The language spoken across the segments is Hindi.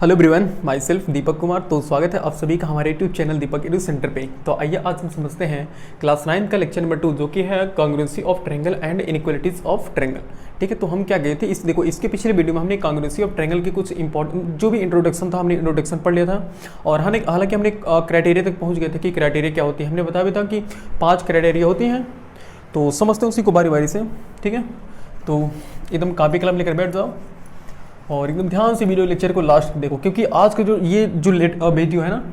Hello everyone, my self Deepak Kumar. तो स्वागत है आप सभी का हमारे यूट्यूब चैनल दीपक एडू सेंटर पे। तो आइए आज हम समझते हैं क्लास 9 का लेक्चर नंबर 2 जो कि है congruency of triangle and inequalities of triangle. ठीक है, तो हम क्या गए थे इसके पिछले वीडियो में हमने कांग्रुएंसी ऑफ ट्रायंगल के कुछ इंपॉर्टेंट जो भी इंट्रोडक्शन था हमने इंट्रोडक्शन पढ़ लिया था। और हालांकि हमने क्राइटेरिया तक पहुँच गए थे कि क्राइटेरिया क्या होती है। हमने बताया भी था कि 5 क्राइटेरिया होती हैं। तो समझते हैं उसी को बारी बारी से। ठीक है, तो एकदम कापी कलम लेकर बैठ जाओ और एकदम ध्यान से वीडियो लेक्चर को लास्ट देखो, क्योंकि आज का जो वीडियो है ना,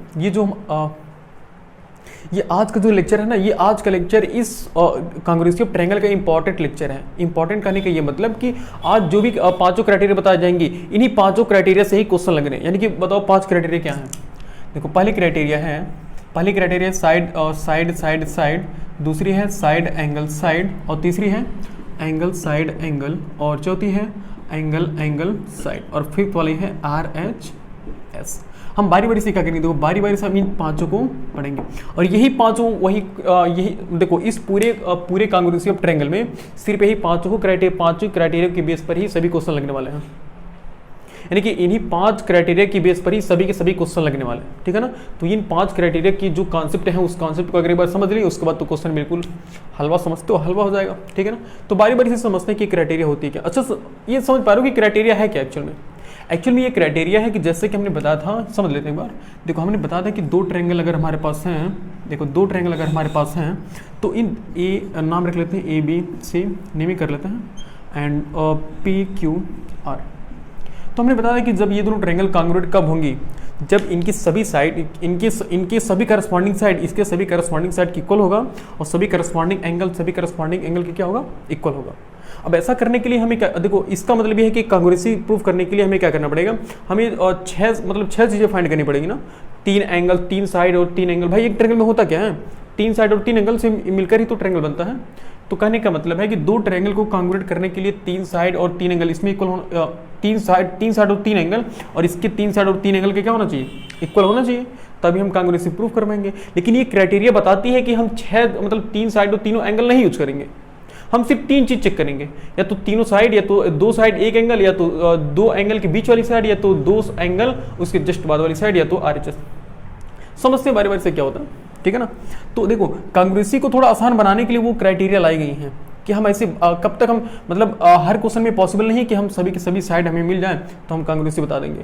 ये आज का जो लेक्चर है ना, ये आज का लेक्चर इस कांग्रुएंसी ऑफ ट्रायंगल का इंपॉर्टेंट लेक्चर है। इंपॉर्टेंट कहने का ये मतलब कि आज जो भी पांचों क्राइटेरिया बताए जाएंगे, इन्हीं पांचों क्राइटेरिया से ही क्वेश्चन लगने हैं। यानी कि बताओ 5 क्राइटेरिया क्या है। देखो, पहली criteria side side side side, दूसरी है साइड एंगल साइड, और तीसरी है एंगल साइड एंगल, और चौथी है एंगल एंगल साइड, और फिफ्थ वाली है RHS। हम बारी बारी से क्या करेंगे, देखो बारी बारी से हम इन पांचों को पढ़ेंगे। और यही पांचों यही देखो इस पूरे कांग्रुएंसी ऑफ ट्रायंगल में सिर्फ यही पांचों क्राइटेरिया के बेस पर ही सभी क्वेश्चन लगने वाले हैं। यानी कि इन्हीं 5 क्राइटेरिया की बेस पर ही सभी के सभी क्वेश्चन लगने वाले हैं। ठीक है ना। तो इन 5 क्राइटेरिया की जो कॉन्सेप्ट है उस कॉन्सेप्ट को अगर एक बार समझ लिए, उसके बाद तो क्वेश्चन बिल्कुल हलवा समझते हो हलवा हो जाएगा। ठीक है ना। तो बारी बारी से समझते हैं कि क्राइटेरिया होती है क्या। अच्छा, ये समझ पा रहे हो कि क्राइटेरिया है क्या एक्चुअल में ये क्राइटेरिया है कि जैसे कि हमने बताया था, समझ लेते हैं एक बार। देखो, हमने बताया था कि 2 ट्रायंगल अगर हमारे पास हैं, देखो 2 ट्रायंगल अगर हमारे पास हैं तो इन ए नाम रख लेते हैं, ABC नेम कर लेते हैं, एंड PQR। तो हमने बताया कि जब ये दोनों ट्रायंगल कांग्रुएंट कब होंगी, जब इनकी सभी साइड इनके सभी करस्पॉन्डिंग साइड इसके सभी करस्पॉन्डिंग साइड की इक्वल होगा, और सभी करस्पॉन्डिंग एंगल के क्या होगा, इक्वल होगा। अब ऐसा करने के लिए हमें क्या, देखो इसका मतलब ये है कि कांग्रुएंसी प्रूव करने के लिए हमें क्या करना पड़ेगा, हमें 6 चीज़ें फाइंड करनी पड़ेगी ना। 3 एंगल, 3 साइड और 3 एंगल। भाई एक ट्रायंगल में होता क्या है, 3 साइड और 3 एंगल से मिलकर ही तो ट्रायंगल बनता है। तो कहने का मतलब है कि 2 ट्रायंगल को कांग्रुएंट करने के लिए 3 साइड और 3 एंगल इसमें इक्वल होना, 3 साइड और 3 एंगल, और इसके 3 साइड और 3 एंगल के क्या होना चाहिए, इक्वल होना चाहिए, तभी हम कांग्रुएंसी प्रूव कर पाएंगे। लेकिन ये क्राइटेरिया बताती है कि हम 3 साइड और तीनों एंगल नहीं यूज करेंगे। हम सिर्फ 3 चीज चेक करेंगे, या तो तीनों साइड, या तो 2 साइड 1 एंगल, या तो 2 एंगल के बीच वाली साइड, या तो 2 एंगल उसके जस्ट बाद वाली साइड, या तो RHS। समझते हैं बारी बारी से क्या होता है। ठीक है ना। तो देखो, कांग्रुएंसी को थोड़ा आसान बनाने के लिए वो क्राइटेरिया लाई गई हैं कि हम ऐसे कब तक हम मतलब हर क्वेश्चन में पॉसिबल नहीं कि हम सभी के सभी साइड हमें मिल जाए तो हम कांग्रुएंसी बता देंगे।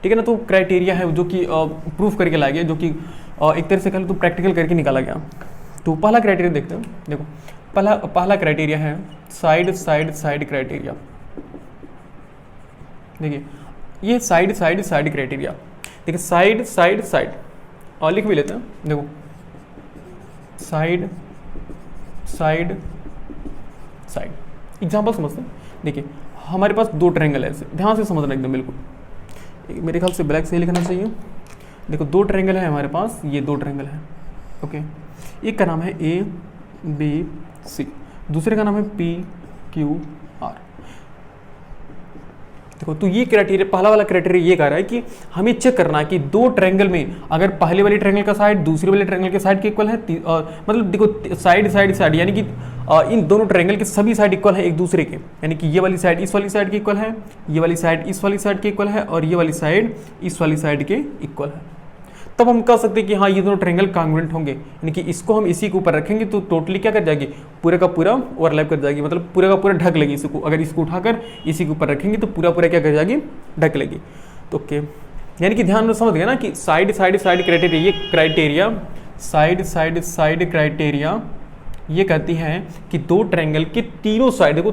ठीक है ना। तो क्राइटेरिया है जो कि प्रूफ करके लाया गया, जो कि एक तरह से कहें तो प्रैक्टिकल करके निकाला गया। तो पहला क्राइटेरिया देखते हैं। देखो, पहला क्राइटेरिया है साइड साइड साइड क्राइटेरिया। देखिए, ये साइड साइड साइड क्राइटेरिया, देखिए साइड साइड साइड, और लिख भी लेते हैं। देखो, साइड साइड साइड, एग्जाम्पल समझते हैं। देखिए, हमारे पास 2 ट्रायंगल है, ध्यान से समझना एकदम बिल्कुल। मेरे ख्याल से ब्लैक से लिखना चाहिए। देखो, 2 ट्रायंगल है हमारे पास, ये 2 ट्रायंगल है। ओके, एक का नाम है ABC, दूसरे का नाम है PQR। देखो, तो ये क्राइटेरिया, पहला वाला क्राइटेरिया ये कह रहा है कि हमें चेक करना है कि 2 ट्रायंगल में अगर पहले वाले ट्रायंगल का साइड दूसरे वाले ट्रायंगल के साइड के इक्वल है, मतलब देखो साइड साइड साइड, यानी कि इन दोनों ट्रायंगल के सभी साइड इक्वल है एक दूसरे के। यानी कि ये वाली साइड इस वाली साइड के इक्वल है, ये वाली साइड इस वाली साइड के इक्वल है, और ये वाली साइड इस वाली साइड के इक्वल है। तब हम कह सकते हैं कि हाँ, ये दोनों ट्रायंगल कांग्रुएंट होंगे। यानी कि इसको हम इसी के ऊपर रखेंगे तो टोटली क्या कर जाएगी, पूरा का पूरा ओवरलैप कर जाएगी, मतलब पूरा का पूरा ढक लेगी इसको। अगर इसको उठाकर इसी के ऊपर रखेंगे तो पूरा पूरा क्या कर जाएगी, ढक लेगी। तो ओके, यानी कि ध्यान में समझ गया ना कि साइड साइड साइड क्राइटेरिया, ये criteria side side side criteria ये कहती है कि 2 ट्रायंगल के तीनों साइड, देखो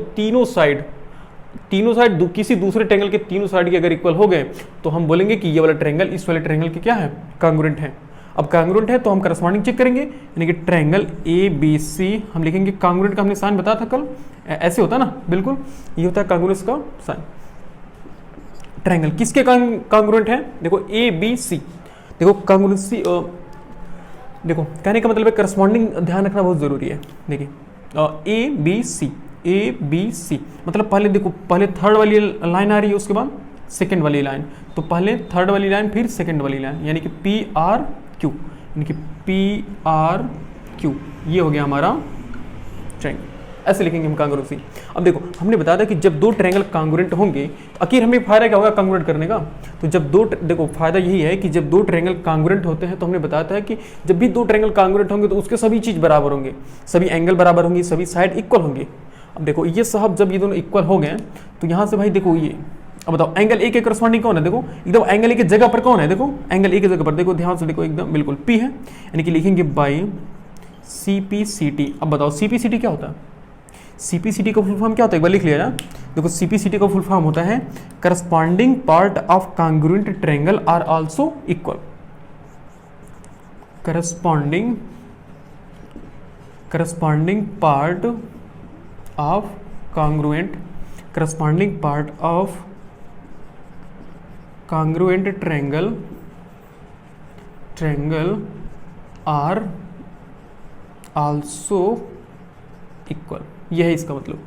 तीनों साइड किसी दूसरे ट्रायंगल के तीनों साइड के अगर इक्वल हो गए तो हम बोलेंगे कि ये वाला ट्रायंगल इस वाले ट्रायंगल के क्या है, कांग्रुएंट है। अब कांग्रुएंट है तो हम करस्पॉन्डिंग चेक करेंगे, यानी कि ट्रायंगल ABC हम लिखेंगे। कांग्रुएंट का हमने साइन बताया था कल, ऐसे होता है ना, बिल्कुल ये होता है कांग्रुएंस का साइन। ट्रायंगल किसके कांग्रुएंट है, देखो ABC। देखो कांग्रुएंसी, देखो कहने का मतलब है करस्पॉन्डिंग ध्यान रखना बहुत जरूरी है। देखिए, ABC मतलब पहले देखो, पहले थर्ड वाली लाइन आ रही है, उसके बाद सेकंड वाली लाइन, तो पहले थर्ड वाली लाइन फिर सेकंड वाली लाइन, यानी कि PRQ, यानी कि PRQ ये हो गया हमारा ट्रायंगल। ऐसे लिखेंगे हम कांग्रुएंसी। अब देखो हमने बताया था कि जब दो ट्रायंगल कांग्रुएंट होंगे तो आखिर हमें फायदा क्या होगा कांग्रुएंट करने का। तो जब देखो फायदा यही है कि जब दो ट्रायंगल कांग्रुएंट होते हैं तो हमने बताया था कि जब भी दो ट्रायंगल कांग्रुएंट होंगे तो उसके सभी चीज बराबर होंगे, सभी एंगल बराबर होंगे, सभी साइड इक्वल होंगे। अब देखो ये साहब जब ये दोनों इक्वल हो गए तो यहाँ से भाई देखो ये, अब बताओ एंगल ए के करस्पॉन्डिंग कौन है, देखो एकदम एंगल ए की जगह पर कौन है, देखो एंगल ए की जगह पर देखो ध्यान से देखो एकदम बिल्कुल पी है, यानी कि लिखेंगे बाई CPCT। अब बताओ CPCT क्या होता है, CPCT का फुल फॉर्म क्या होता है एक बार लिख लिया ना। देखो CPCT का फुल फॉर्म होता है corresponding part of congruent triangle are also equal. Corresponding part of congruent triangle are also equal, यह है इसका मतलब।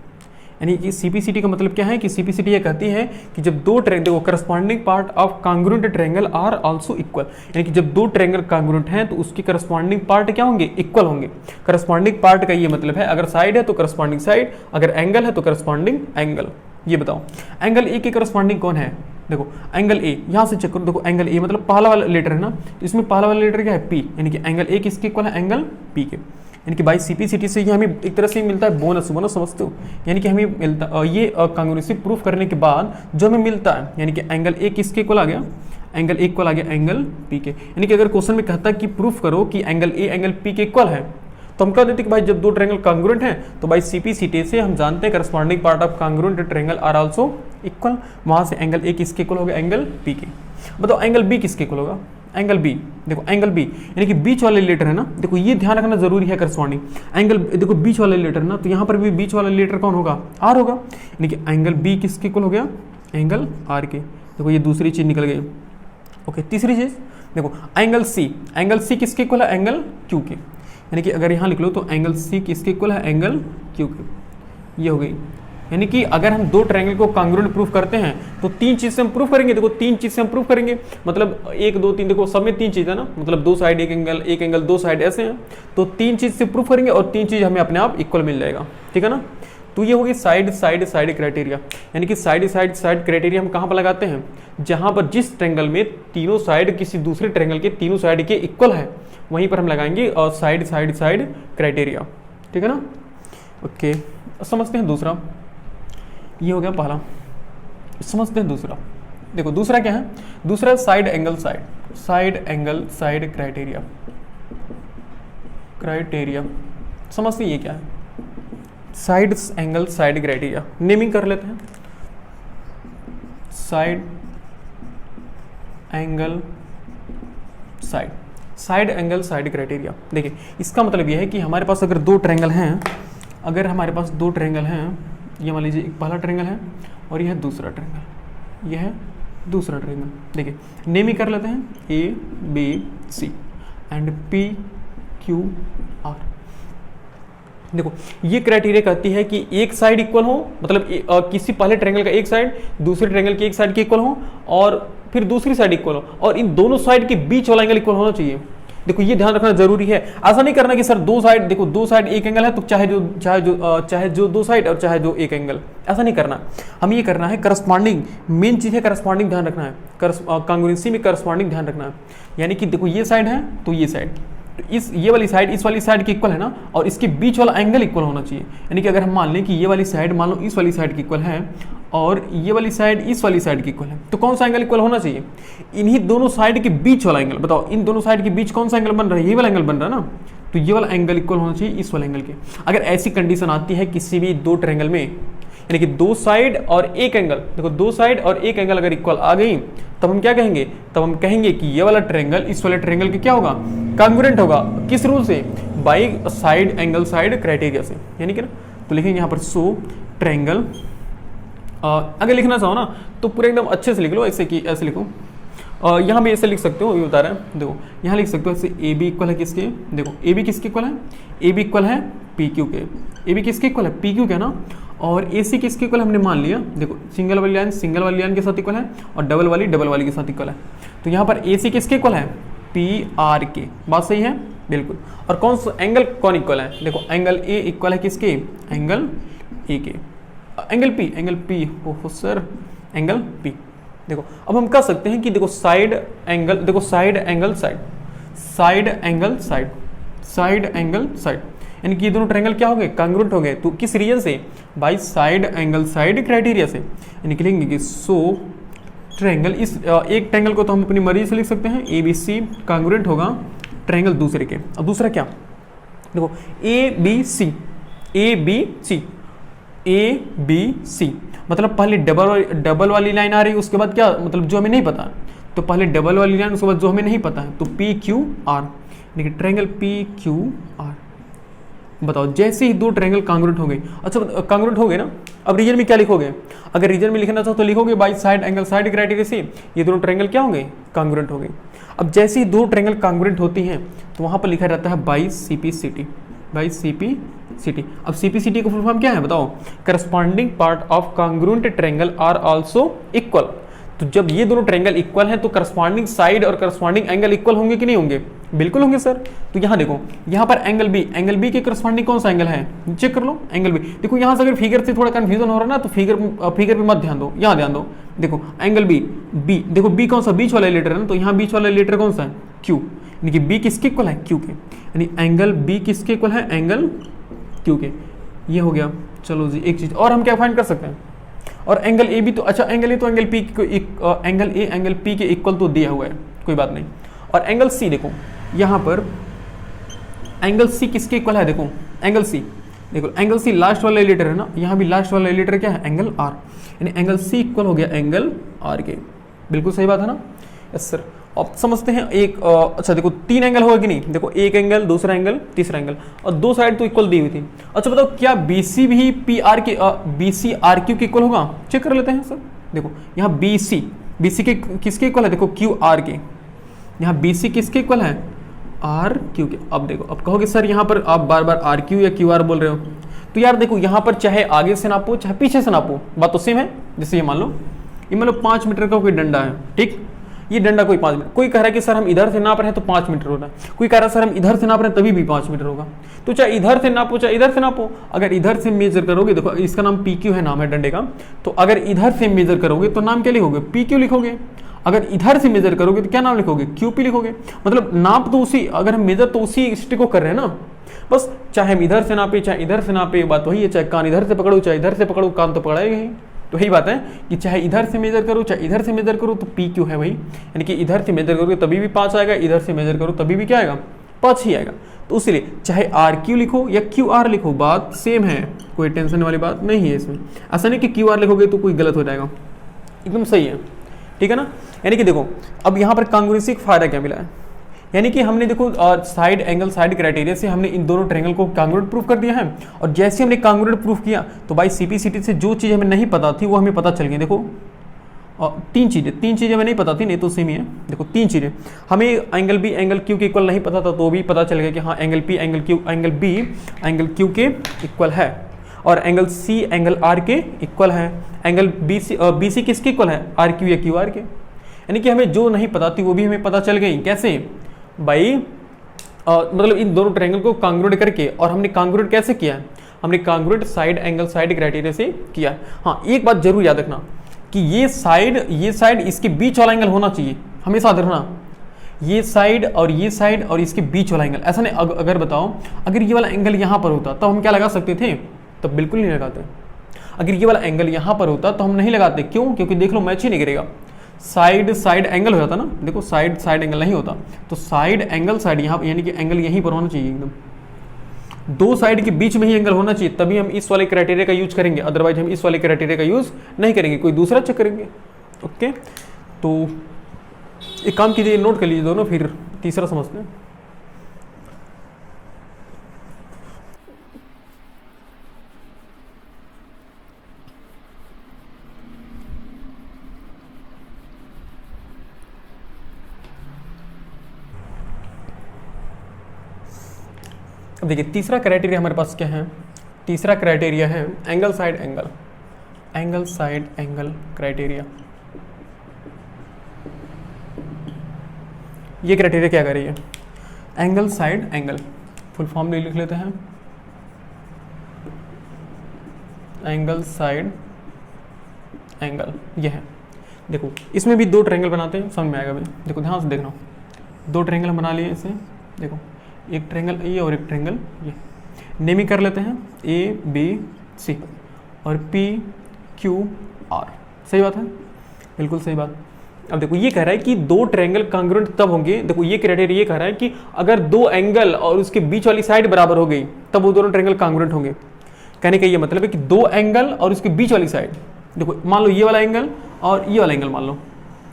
यानी कि CPCT का मतलब क्या है कि CPCT ये कहती है कि जब दो देखो corresponding part of congruent triangle are also equal, यानी कि जब दो ट्रायंगल कांग्रुएंट हैं तो उसकी करस्पॉन्डिंग पार्ट क्या होंगे, इक्वल होंगे। करस्पॉन्डिंग पार्ट का ये मतलब है अगर साइड है तो करस्पॉन्डिंग साइड, अगर एंगल है तो करस्पॉन्डिंग एंगल। ये बताओ एंगल ए के करस्पॉन्डिंग कौन है, देखो एंगल ए यहां से चेक करो, देखो एंगल ए मतलब पहला वाला लेटर है ना, इसमें पहला वाला लेटर क्या है P, यानी कि एंगल ए किसके इक्वल है, एंगल P के। यानी कि बाई CPCT से ये हमें एक तरह से मिलता है बोनस समझते हो, यानी कि हमें मिलता ये कांग्रुएंसी प्रूफ करने के बाद जो हमें मिलता है, यानी कि एंगल ए किसके इक्वल आ गया, एंगल ए इक्वल आ गया एंगल P के। यानी कि अगर क्वेश्चन में कहता है कि प्रूफ करो कि एंगल ए एंगल P के इक्वल है तो हम कह देते कि भाई जब दो ट्रायंगल कांग्रुएंट हैं तो भाई CPCT से हम जानते हैं corresponding part of congruent triangle are also equal. वहां से एंगल ए किसके इक्वल होगा, एंगल P के। बताओ एंगल B किसके इक्वल होगा, एंगल B, देखो एंगल B यानी कि बीच वाले लेटर है ना, देखो ये ध्यान रखना जरूरी है करस्पॉन्डिंग एंगल, देखो बीच वाले लेटर ना, तो यहाँ पर भी बीच वाला लेटर कौन होगा, R होगा, यानी कि एंगल B किसके इक्वल हो गया, एंगल R के। देखो ये दूसरी चीज निकल गई। ओके तीसरी चीज देखो एंगल C किसके इक्वल है, एंगल Q के। यानी कि अगर यहाँ लिख लो तो एंगल C किसके इक्वल है, एंगल Q के। ये हो गई। यानी कि अगर हम दो ट्रायंगल को कांग्रुएंट प्रूफ करते हैं तो तीन चीज से हम प्रूफ करेंगे, देखो तीन चीज से हम प्रूफ करेंगे, मतलब 1 2 3, देखो सब में तीन चीज है ना, मतलब दो साइड एक एंगल दो साइड ऐसे हैं, तो तीन चीज से प्रूफ करेंगे और तीन चीज हमें अपने आप इक्वल मिल जाएगा, ठीक है ना। तो ये होगी साइड क्राइटेरिया। यानी कि साइड क्राइटेरिया हम कहाँ पर लगाते हैं, जहां पर जिस ट्रायंगल में तीनों साइड किसी दूसरे ट्रायंगल के तीनों साइड के इक्वल है वहीं पर हम लगाएंगे और साइड क्राइटेरिया, ठीक है ना। ओके समझते हैं दूसरा, ये हो गया पहला। समझते हैं दूसरा, देखो दूसरा क्या है, दूसरा साइड एंगल क्राइटेरिया। समझते हैं ये क्या है, साइड एंगल क्राइटेरिया। नेमिंग कर लेते हैं, साइड एंगल क्राइटेरिया। देखिए इसका मतलब यह है कि हमारे पास अगर दो ट्रायंगल हैं, ये मान लीजिए एक पहला ट्रायंगल है और यह है दूसरा ट्रायंगल, देखिए नेमिंग कर लेते हैं ABC एंड PQR। देखो ये क्राइटेरिया कहती है कि एक साइड इक्वल हो, मतलब किसी पहले ट्रायंगल का एक साइड दूसरे ट्रायंगल के एक साइड के इक्वल हो और फिर दूसरी साइड इक्वल हो और इन दोनों साइड के बीच वाला एंगल इक्वल होना चाहिए। देखो ये ध्यान रखना जरूरी है, ऐसा नहीं करना कि सर दो साइड, देखो दो साइड एक एंगल है तो चाहे जो दो साइड और चाहे जो एक एंगल, ऐसा नहीं करना। हम ये करना है करस्पॉन्डिंग, मेन चीज है करस्पॉन्डिंग ध्यान रखना है, कांग्रुएंसी में करस्पॉन्डिंग ध्यान रखना है। यानी कि देखो ये साइड है तो ये साइड, तो ये वाली साइड इस वाली साइड की इक्वल है ना, और इसके बीच वाला एंगल इक्वल होना चाहिए। यानी कि अगर हम मान लें कि ये वाली साइड मान लो इस वाली साइड की इक्वल है और ये वाली साइड इस वाली साइड की इक्वल है, तो कौन सा एंगल इक्वल होना चाहिए, इन्हीं दोनों साइड के बीच वाला एंगल। बताओ इन दोनों साइड के बीच कौन सा एंगल बन रहा है, ये वाला एंगल बन रहा है ना, तो ये वाला एंगल इक्वल होना चाहिए इस वाले एंगल के। अगर ऐसी कंडीशन आती है किसी भी दो ट्रायंगल में, यानी कि दो साइड और एक एंगल, देखो दो साइड और एक एंगल अगर इक्वल आ गई तब हम क्या कहेंगे, तब हम कहेंगे कि ये वाला ट्रायंगल इस वाले ट्रायंगल के क्या होगा, कांग्रुएंट होगा। किस रूल से, बाई साइड एंगल क्राइटेरिया से। यानी कि ना, तो लिखेंगे यहाँ पर सो ट्रायंगल, अगर लिखना चाहो ना तो पूरे एकदम अच्छे से लिख लो, ऐसे कि ऐसे लिखो, यहाँ भी ऐसे लिख सकते हो, ये बता रहा है। देखो यहाँ लिख सकते हो ऐसे AB इक्वल है किसके, देखो AB किसके इक्वल है, AB इक्वल है PQ के। AB किसके इक्वल है, PQ के ना। और AC किसके इक्वल हमने मान लिया, देखो सिंगल वाली लाइन के साथ इक्वल है और डबल वाली के साथ इक्वल है। तो यहाँ पर AC किसके इक्वल है, PR के। बात सही है, बिल्कुल। और कौन सा एंगल कौन इक्वल है, देखो एंगल ए इक्वल है किसके, एंगल ए के, एंगल पी हो सर, एंगल पी। देखो अब हम कह सकते हैं कि देखो साइड एंगल, देखो side angle side, side angle side, side angle side, यानी कि ये दोनों ट्रायंगल क्या हो गए, कांग्रुएंट हो गए। तो किस रीजन से, by side angle side criteria से, यानी कि लिखेंगे कि सो ट्रायंगल, इस एक ट्रायंगल को तो हम अपनी मर्जी से लिख सकते हैं, ए बी सी कांग्रुएंट होगा ट्रायंगल दूसरे के। अब दूसरा क्या, देखो A B C, A B C, A B C, मतलब पहले डबल वाली लाइन आ रही है, उसके बाद क्या, मतलब जो हमें नहीं पता, तो पहले डबल वाली लाइन, उसके बाद जो हमें नहीं पता है, तो पी क्यू आर, यानी कि ट्रायंगल पी क्यू आर। बताओ जैसे ही दो ट्रायंगल कांग्रुएंट हो गए, अच्छा कांग्रुएंट हो गए ना, अब रीजन में क्या लिखोगे, अगर रीजन में लिखना चाहो तो लिखोगे by side angle side criteria से ये दोनों ट्रायंगल क्या होंगे, कांग्रुएंट हो गए। अब जैसे ही दो ट्रायंगल कांग्रुएंट होती हैं तो वहां पर लिखा रहता है बाई सीपीसीटी, बाई सीपीसीटी। अब सीपीसीटी का फुल फॉर्म क्या है बताओ, corresponding part of congruent triangle are also equal. तो जब ये दोनों ट्रायंगल इक्वल हैं तो करस्पॉन्डिंग साइड और करस्पॉन्डिंग एंगल इक्वल होंगे कि नहीं होंगे, बिल्कुल होंगे सर। तो यहाँ देखो, यहाँ पर एंगल बी के करस्पॉन्डिंग कौन सा एंगल है, चेक कर लो एंगल बी। देखो यहाँ से अगर फिगर से थोड़ा कंफ्यूजन हो रहा है ना, तो फिगर पे मत ध्यान दो, यहाँ ध्यान दो। देखो एंगल बी, देखो बी कौन सा, बीच वाला लेटर है ना, तो यहाँ बीच वाला लेटर कौन सा है, क्यू, यानी कि बी किसके इक्वल है, क्यू के, यानी एंगल बी किसके इक्वल है, एंगल क्यू के। ये हो गया। चलो जी एक चीज और हम क्या फाइंड कर सकते हैं, और एंगल ए भी तो, अच्छा एंगल ए तो एंगल पी को एंगल ए एंगल पी के इक्वल तो दिया हुआ है, कोई बात नहीं। और एंगल सी देखो, यहाँ पर एंगल सी किसके इक्वल है, देखो एंगल सी, देखो एंगल सी लास्ट वाला लेटर है ना, यहाँ भी लास्ट वाला लेटर क्या है, एंगल आर, यानी एंगल सी इक्वल हो गया एंगल आर के। बिल्कुल सही बात है ना, यस सर। अब समझते हैं एक अच्छा देखो तीन एंगल होगा कि नहीं, देखो एक एंगल, दूसरा एंगल, तीसरा एंगल, और दो साइड तो इक्वल दी हुई थी। अच्छा बताओ क्या बीसी भी पी आर के बीसी आर क्यू के इक्वल होगा, चेक कर लेते हैं सर। देखो यहाँ बीसी के किसके इक्वल है, देखो क्यू आर के, यहाँ बीसी किसके इक्वल है, आर क्यू के। अब देखो, अब कहोगे सर यहाँ पर आप बार बार आर क्यू या क्यू आर बोल रहे हो, तो यार देखो यहाँ पर चाहे आगे से नापो चाहे पीछे से नापो, बात तो सेम है। जैसे ये मान लो 5 मीटर का कोई डंडा है, ठीक, ये डंडा कोई 5 मीटर, कोई कह रहा है कि सर हम इधर से नाप रहे हैं तो 5 मीटर होगा, कोई कह रहा है सर हम इधर से नाप रहे हैं तभी भी 5 मीटर होगा। तो चाहे इधर से नापो चाहे इधर से नापो, अगर इधर से मेजर करोगे, देखो इसका नाम पी क्यू है, नाम है डंडे का, तो अगर इधर से मेजर करोगे तो नाम क्या लिखोगे, पी क्यू लिखोगे। अगर इधर से मेजर करोगे तो क्या नाम लिखोगे, क्यू पी लिखोगे। मतलब नाप तो उसी, अगर हम मेजर तो उसी स्टिक को कर रहे हैं ना, बस चाहे हम इधर से नापे चाहे इधर से नापे, बात वही है। चाहे कान इधर से पकड़ो चाहे इधर से पकड़ो, कान तो पकड़ाएगा ही। तो यही बात है कि चाहे इधर से मेजर करो चाहे इधर से मेजर करो तो पी क्यू है वही, यानी कि इधर से मेजर करोगे तभी भी 5 आएगा, इधर से मेजर करो तभी भी क्या आएगा, 5 ही आएगा। तो इसलिए चाहे आर क्यू लिखो या क्यू आर लिखो, बात सेम है, कोई टेंशन वाली बात नहीं है इसमें। ऐसा नहीं कि क्यू आर लिखोगे तो कोई गलत हो जाएगा, एकदम सही है, ठीक है ना। यानी कि देखो अब यहाँ पर कांग्रुएंसी का फायदा क्या मिला है, यानी कि हमने देखो साइड एंगल साइड क्राइटेरिया से हमने इन दोनों ट्रायंगल को कांग्रुएंट प्रूफ कर दिया है। और जैसे हमने कांग्रुएंट प्रूफ किया तो बाई सीपीसीटी से जो चीज़ हमें नहीं पता थी वो हमें पता चल गई। देखो तीन चीज़ें हमें नहीं पता थी, नहीं तो सेम ही है। देखो 3 चीज़ें, हमें एंगल बी एंगल क्यू के इक्वल नहीं पता था तो भी पता चल गया कि हाँ angle P angle Q angle B angle Q के इक्वल है, और एंगल सी एंगल आर के इक्वल है। एंगल बी सी किसके इक्वल है, आर क्यू या क्यू आर के। यानी कि हमें जो नहीं पता थी वो भी हमें पता चल गई। कैसे भाई, मतलब इन दोनों ट्रायंगल को कांग्रुएंट करके। और हमने कांग्रुएंट कैसे किया है, हमने congruent side angle side criteria से किया है। हाँ एक बात जरूर याद रखना कि ये साइड इसके बीच वाला एंगल होना चाहिए, हमेशा याद रखना। ये साइड और इसके बीच वाला एंगल, ऐसा नहीं अगर बताओ अगर ये वाला एंगल यहाँ पर होता तो हम क्या लगा सकते थे, तब बिल्कुल नहीं लगाते। अगर ये वाला एंगल यहाँ पर होता तो हम नहीं लगाते, क्यों, क्योंकि देख लो मैच ही नहीं करेगा। साइड एंगल हो जाता ना, देखो साइड एंगल नहीं होता, तो साइड एंगल साइड यहाँ, यानी कि एंगल यहीं पर होना चाहिए एकदम, दो साइड के बीच में ही एंगल होना चाहिए, तभी हम इस वाले क्राइटेरिया का यूज करेंगे। अदरवाइज हम इस वाले क्राइटेरिया का यूज नहीं करेंगे, कोई दूसरा चेक करेंगे। ओके, तो एक काम कीजिए, नोट कर लीजिए दोनों, फिर तीसरा समझते हैं। अब देखिए तीसरा क्राइटेरिया हमारे पास क्या है, तीसरा क्राइटेरिया है एंगल साइड एंगल क्राइटेरिया। ये क्राइटेरिया क्या कर रही है, angle side angle, full form लिख लेते हैं, एंगल साइड एंगल, ये है। देखो इसमें भी दो ट्रायंगल बनाते हैं, समझ में आएगा भाई। देखो ध्यान से देखना, दो ट्रायंगल बना लिए इसे, देखो एक ट्रायंगल ये और एक ट्रायंगल ये, नेमिंग कर लेते हैं ABC और PQR। सही बात है, बिल्कुल सही बात। अब देखो ये कह रहा है कि दो ट्रायंगल कांग्रुएंट तब होंगे, देखो ये क्राइटेरिया ये कह रहा है कि अगर दो एंगल और उसके बीच वाली साइड बराबर हो गई तब वो दोनों ट्रायंगल कांग्रुएंट होंगे। कहने का ये मतलब है कि दो एंगल और उसके बीच वाली साइड, देखो मान लो ये वाला एंगल और ये वाला एंगल मान लो,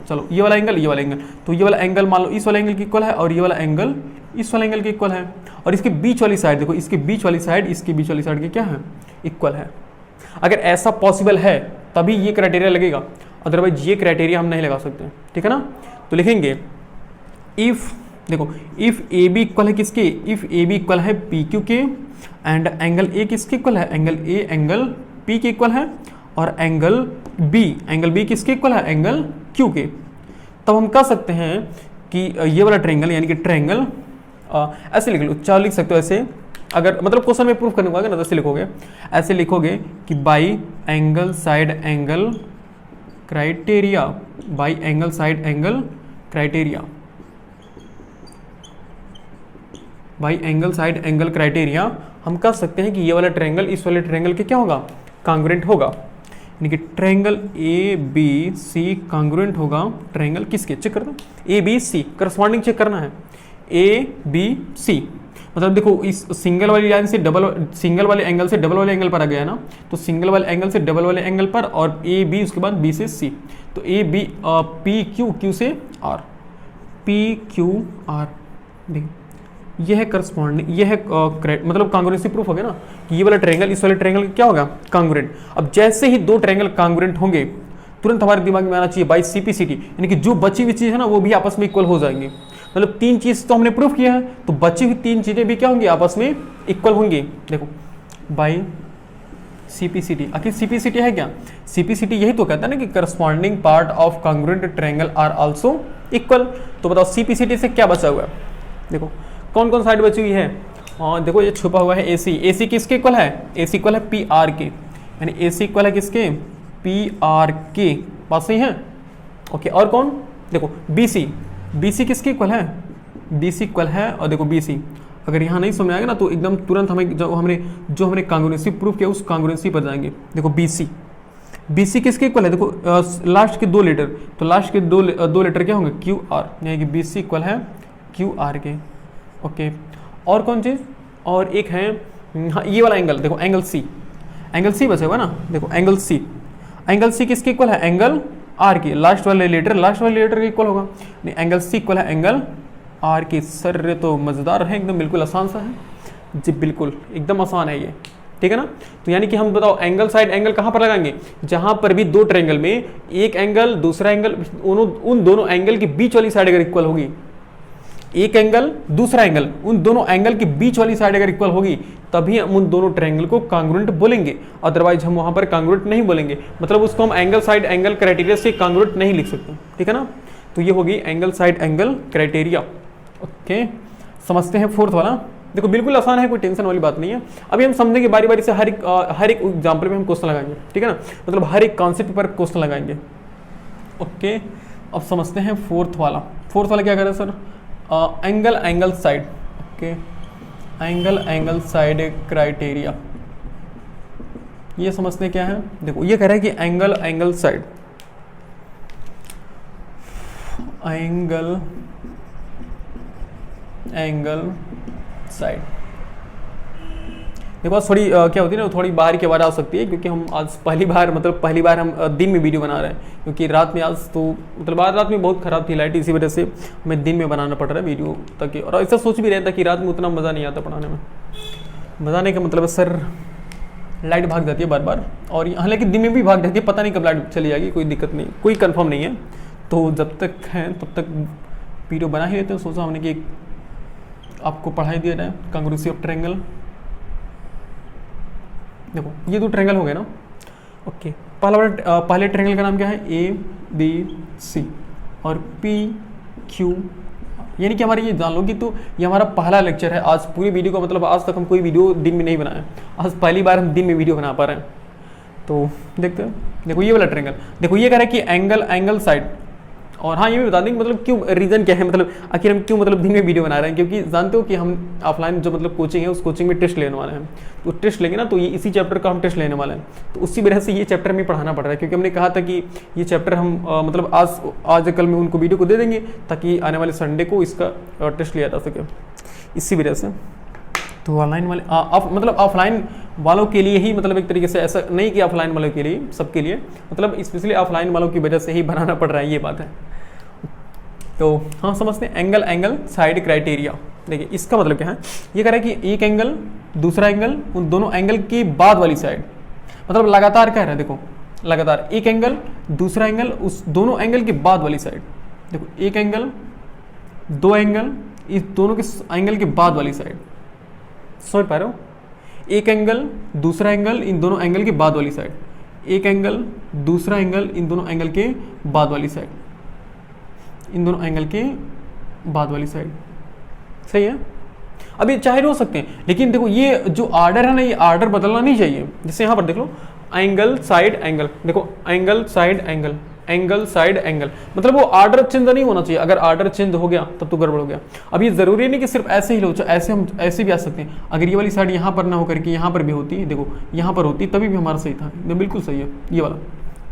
चलो ये वाला एंगल ये वाला एंगल, तो ये वाला एंगल मान लो इस वाले एंगल के इक्वल है और ये वाला एंगल इस वाले एंगल के इक्वल है, और इसके बीच वाली साइड देखो, इसके बीच वाली साइड इसके बीच वाली साइड के क्या है, इक्वल है। अगर ऐसा पॉसिबल है तभी ये क्राइटेरिया लगेगा, अदरवाइज ये क्राइटेरिया हम नहीं लगा सकते, ठीक है ना। तो लिखेंगे इफ, देखो इफ ए बी इक्वल है किसके, इफ ए बी इक्वल है पी क्यू के एंड एंगल ए किसके इक्वल है, एंगल ए एंगल पी के इक्वल है, और एंगल बी किसके इक्वल है, एंगल क्यू के, तब हम कह सकते हैं कि ये वाला ट्रायंगल यानी कि ट्रायंगल ऐसे लिख लो, चार लिख सकते हो ऐसे, अगर मतलब क्वेश्चन में प्रूफ करने को आगे ना, ऐसे लिखोगे, ऐसे लिखोगे कि by angle side angle criteria, by angle side angle criteria, by angle side angle criteria, हम कह सकते हैं कि ये वाला ट्रायंगल इस वाले ट्रायंगल के क्या होगा, कांग्रुएंट होगा, यानी कि triangle A B C congruent होगा ट्रायंगल किसके, चेक कर दो, A B C corresponding check करना है, ए बी सी, मतलब देखो इस सिंगल वाली लाइन से डबल, सिंगल वाले एंगल से डबल वाले एंगल पर आ गया ना, तो सिंगल वाले एंगल से डबल वाले एंगल पर, और ए बी उसके बाद बी से सी, तो A B P Q, Q से आर, पी क्यू आर, देखिए ये है करस्पॉन्डिंग, ये है मतलब कांग्रुएंसी प्रूफ हो गया ना कि ये वाला ट्रायंगल इस वाले ट्रायंगल क्या होगा, कांग्रुएंट। अब जैसे ही दो ट्रायंगल कांग्रुएंट होंगे तुरंत हमारे दिमाग में आना चाहिए बाई CP/CD, यानी कि जो बची हुई चीज है ना वो भी आपस में इक्वल हो जाएंगे, मतलब तीन चीज तो हमने प्रूफ किया है, तो बची हुई तीन चीजें भी क्या होंगी, आपस में इक्वल होंगी। देखो बाई CP/CD, आखिर CP/CD है क्या, CP/CD यही तो कहता है ना कि corresponding part of congruent triangle are also equal. तो बताओ CP/CD से क्या बचा हुआ है, देखो कौन कौन साइड बची हुई है, हाँ देखो ये छुपा हुआ है AC किसके इक्वल है, AC इक्वल है PR के, यानी AC इक्वल है किसके, PR के, बात सही है, ओके। और कौन, देखो BC किसके इक्वल है, BC इक्वल है, और देखो BC, अगर यहाँ नहीं समझ आएगा ना तो एकदम तुरंत हमें जो हमने कांग्रुएंसी प्रूफ किया उस कांग्रुएंसी पर जाएंगे। देखो BC किसके इक्वल है, देखो लास्ट के दो लेटर, तो लास्ट के दो लेटर क्या होंगे, QR, यानी कि BC इक्वल है QR के, ओके। और कौन चीज़, और एक है हाँ ये वाला एंगल, देखो एंगल C बचा हुआ ना, देखो एंगल C किसके इक्वल है, एंगल R के, लास्ट वाले लेटर के इक्वल होगा, नहीं एंगल C इक्वल है एंगल R के। सर तो मज़ेदार है एकदम, बिल्कुल आसान सा है जी, बिल्कुल एकदम आसान है ये, ठीक है ना। तो यानी कि हम बताओ एंगल साइड एंगल कहाँ पर लगाएंगे, जहाँ पर भी दो ट्रायंगल में एक एंगल दूसरा एंगल, उन दोनों एंगल की बीच वाली साइड अगर इक्वल होगी, एक एंगल दूसरा एंगल, उन दोनों एंगल की बीच वाली साइड अगर इक्वल होगी तभी हम उन दोनों ट्रायंगल को कांग्रुएंट बोलेंगे, अदरवाइज हम वहां पर कांग्रुएंट नहीं बोलेंगे, मतलब उसको हम एंगल साइड एंगल क्राइटेरिया से कांग्रुएंट नहीं लिख सकते, ठीक है ना। तो ये होगी angle side angle criteria, okay. समझते हैं फोर्थ वाला, देखो बिल्कुल आसान है, कोई टेंशन वाली बात नहीं है। अभी हम समझेंगे बारी बारी से, हर एक एग्जाम्पल में हम क्वेश्चन लगाएंगे, ठीक है ना, मतलब हर एक कॉन्सेप्ट पर क्वेश्चन लगाएंगे, ओके। अब समझते हैं फोर्थ वाला क्या कह रहा है sir, angle side, okay, angle side criteria, ये समझते क्या है। देखो ये कह रहा है कि एंगल साइड, एंगल साइड, देखो थोड़ी क्या होती है ना, थोड़ी बाहर की आवाज़ आ सकती है, क्योंकि हम आज पहली बार हम दिन में वीडियो बना रहे हैं, क्योंकि रात में आज तो मतलब आज रात में बहुत ख़राब थी लाइट, इसी वजह से हमें दिन में बनाना पड़ रहा है वीडियो ताकि, और ऐसा सोच भी रहता कि रात में उतना मज़ा नहीं आता पढ़ाने में। मज़ा नहीं का मतलब है सर लाइट भाग जाती है बार बार, और हालांकि दिन में भी भाग जाती है, पता नहीं कब लाइट चली जाएगी, कोई दिक्कत नहीं, कोई कन्फर्म नहीं है। तो जब तक है तब तक वीडियो बना ही लेते हैं, सोचा हमने कि आपको पढ़ाई दिया जाए कांग्रुएंसी ऑफ ट्रायंगल। देखो ये दो ट्रायंगल हो गए ना, ओके। पहले ट्रायंगल का नाम क्या है, ABC, और PQR, यानी कि हमारे ये जान लो कि तो ये हमारा पहला लेक्चर है आज पूरी वीडियो का, मतलब आज तक हम कोई वीडियो दिन में नहीं बनाया, आज पहली बार हम दिन में वीडियो बना पा रहे हैं। तो देखते हैं, देखो ये वाला ट्रायंगल, देखो ये कह रहा है कि एंगल साइड। और हाँ ये भी बता दें कि मतलब क्यों, रीज़न क्या है, मतलब आखिर हम क्यों मतलब दिन में वीडियो बना रहे हैं, क्योंकि जानते हो कि हम ऑफलाइन जो मतलब कोचिंग है उस कोचिंग में टेस्ट लेने वाले हैं। तो टेस्ट लेंगे ना, तो ये इसी चैप्टर का हम टेस्ट लेने वाले हैं, तो उसी वजह से ये चैप्टर हमें पढ़ाना पड़ रहा है, क्योंकि हमने कहा था कि ये चैप्टर हम मतलब आज कल में उनको वीडियो को दे देंगे ताकि आने वाले संडे को इसका टेस्ट लिया जा सके, इसी वजह से। तो ऑनलाइन वाले मतलब ऑफलाइन वालों के लिए ही, मतलब एक तरीके से ऐसा नहीं कि ऑफलाइन वालों के लिए, सबके लिए, मतलब स्पेशली ऑफलाइन वालों की वजह से ही बनाना पड़ रहा है, ये बात है। तो हाँ समझते हैं, एंगल साइड क्राइटेरिया। देखिए इसका मतलब क्या है, ये कह रहा है कि एक एंगल दूसरा एंगल, उन दोनों एंगल की बाद वाली साइड, मतलब लगातार कह रहा है, देखो लगातार एक एंगल दूसरा एंगल उस दोनों एंगल की बाद वाली साइड। देखो एक एंगल दो एंगल, इस दोनों के एंगल के बाद वाली साइड, समझ पा रहे हो? एक एंगल दूसरा एंगल इन दोनों एंगल के बाद वाली साइड, एक एंगल दूसरा एंगल इन दोनों एंगल के बाद वाली साइड, इन दोनों एंगल के बाद वाली साइड, सही है। अब ये चाहे हो सकते हैं, लेकिन देखो ये जो आर्डर है ना, ये आर्डर बदलना नहीं चाहिए। जैसे यहाँ पर देख लो, एंगल साइड एंगल, देखो angle side angle, angle side angle, मतलब वो आर्डर चेंज नहीं होना चाहिए। अगर आर्डर चेंज हो गया तब तो गड़बड़ हो गया। अब ये जरूरी नहीं कि सिर्फ ऐसे ही लो, ऐसे हम ऐसे भी आ सकते हैं। अगर ये वाली साइड यहाँ पर ना होकर के यहाँ पर भी होती, देखो यहाँ पर होती, तभी भी हमारा सही था, बिल्कुल सही है। ये वाला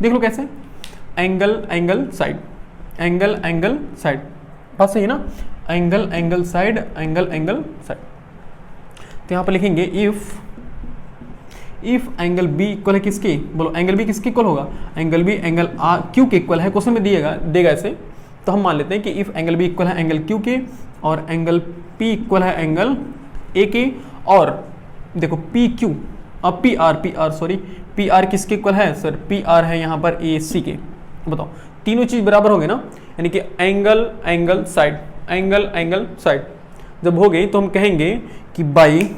देख लो कैसे, एंगल साइड, एंगल साइड, बात सही है ना, एंगल साइड, एंगल साइड। तो यहाँ पर लिखेंगे इफ एंगल बी इक्वल है किसके, बोलो एंगल बी किसके इक्वल होगा, angle B angle R Q के इक्वल है। क्वेश्चन में देगा ऐसे, तो हम मान लेते हैं कि इफ एंगल बी इक्वल है एंगल क्यू के और एंगल पी इक्वल है एंगल ए के, और देखो पी क्यू, अब P R sorry, P R किसके इक्वल है सर, पी आर है यहाँ पर ए सी के। बताओ तीनों चीज बराबर हो गए ना, यानी कि एंगल साइड, एंगल साइड जब हो गई तो हम कहेंगे कि बाई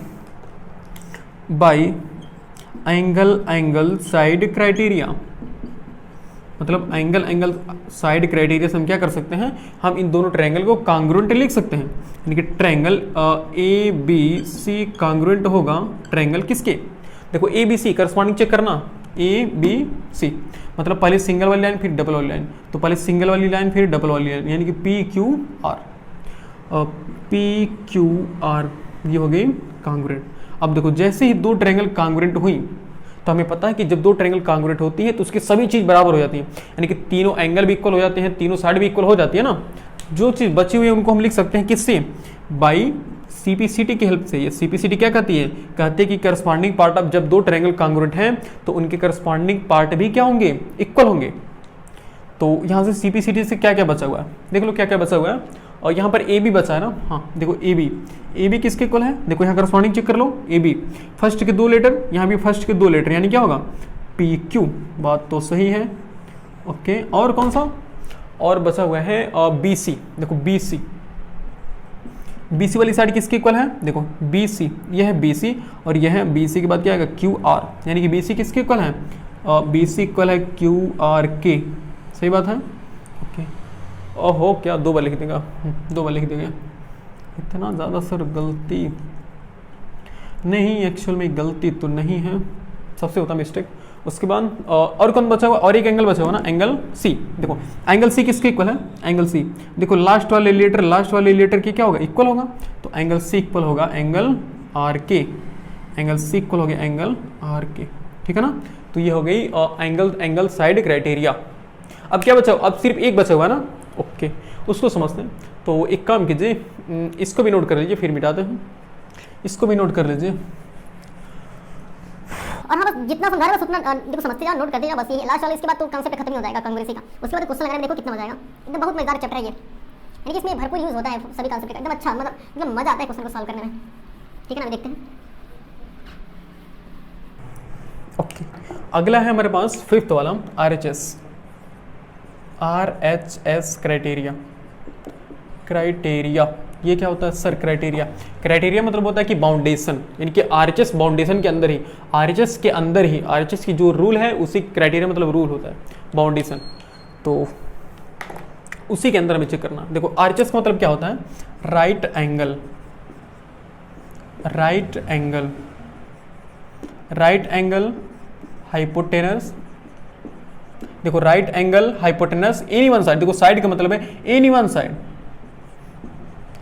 एंगल साइड क्राइटेरिया, मतलब एंगल साइड क्राइटेरिया से हम क्या कर सकते हैं, हम इन दोनों ट्रायंगल को कांग्रुएंट लिख सकते हैं। यानी कि triangle A B C congruent होगा ट्रायंगल किसके, देखो A B C corresponding check करना, ए बी सी, मतलब पहले सिंगल वाली लाइन फिर डबल वाली लाइन, तो पहले सिंगल वाली लाइन फिर डबल वाली लाइन, यानी कि पी क्यू आर, ये हो गई कांग्रुएंट। अब देखो जैसे ही दो ट्रायंगल कांग्रुएंट हुई तो हमें पता है कि जब दो ट्रायंगल कांग्रुएंट होती है तो उसकी सभी चीज बराबर हो जाती है, यानी कि तीनों एंगल भी इक्वल हो जाते हैं, तीनों साइड भी इक्वल हो जाती है ना। जो चीज बची हुई है उनको हम लिख सकते हैं किससे, बाई सीपीसीटी की हेल्प से। ये सीपीसीटी क्या कहती है, कहते हैं कि करस्पॉन्डिंग पार्ट, अब जब दो ट्रायंगल कांग्रुएंट हैं तो उनके करस्पॉन्डिंग पार्ट भी क्या होंगे, इक्वल होंगे। तो यहाँ से सीपीसीटी से क्या क्या बचा हुआ है, देख लो क्या क्या बचा हुआ है। और यहाँ पर ए बी बचा है ना, हाँ देखो ए बी किसके इक्वल है, देखो यहाँ करस्पॉन्डिंग चेक कर लो, ए बी फर्स्ट के दो लेटर, यहाँ भी फर्स्ट के दो लेटर, यानी क्या होगा पी क्यू, बात तो सही है। ओके, और कौन सा और बचा हुआ है, बी सी, देखो बी सी वाली साइड किसके इक्वल है, देखो बी सी, यह है बी सी और यह है बी सी के बाद क्या आएगा क्यू आर, यानी कि बी सी किसके इक्वल है, बी सी इक्वल है क्यू आर के, सही बात है। ओके, ओहो क्या दो बार लिख देगा, इतना ज़्यादा सर गलती नहीं, एक्चुअल में गलती तो नहीं है, सबसे होता मिस्टेक। उसके बाद और कौन बचा हुआ, और एक एंगल बचा हुआ ना, एंगल सी, देखो एंगल सी किसके इक्वल है, एंगल सी, देखो लास्ट वाले लेटर की क्या होगा, इक्वल होगा, तो एंगल सी इक्वल होगा एंगल आर के, एंगल सी इक्वल हो गया एंगल आर के, ठीक है ना। तो ये हो गई एंगल साइड क्राइटेरिया। अब क्या बचा, अब सिर्फ एक बचा हुआ ना, ओके उसको समझते हैं। तो एक काम कीजिए, इसको भी नोट कर लीजिए, फिर मिटाते हैं, इसको भी नोट कर लीजिए। और हाँ बस जितना समझा रहे बस उतना देखो समझते जाओ, नोट करते जाओ, बस ये लास्ट वाला, इसके बाद तो कांसेप्ट खत्म ही हो जाएगा कांग्रेसी का। उसके बाद क्वेश्चन लगाने में देखो कितना मजा आएगा, एकदम बहुत मजेदार चैप्टर है ये, यानी कि इसमें भरपूर यूज होता है सभी कांसेप्ट का, एकदम अच्छा, मतलब मजा आता है क्वेश्चन को सॉल्व करने में, ठीक है ना। देखते हैं, ओके अगला है हमारे पास फिफ्थ वाला RHS क्राइटेरिया। ये क्या होता है सर, क्राइटेरिया मतलब होता है कि बाउंडेशन, यानी कि RHS बाउंडेशन के अंदर ही, RHS की जो रूल है उसी क्राइटेरिया मतलब रूल होता है बाउंडेशन। तो उसी के अंदर हमें चेक करना। देखो आरएचएस का मतलब क्या होता है, right angle, right angle, right angle hypotenuse. देखो right angle hypotenuse any one side, देखो साइड का मतलब है any one side,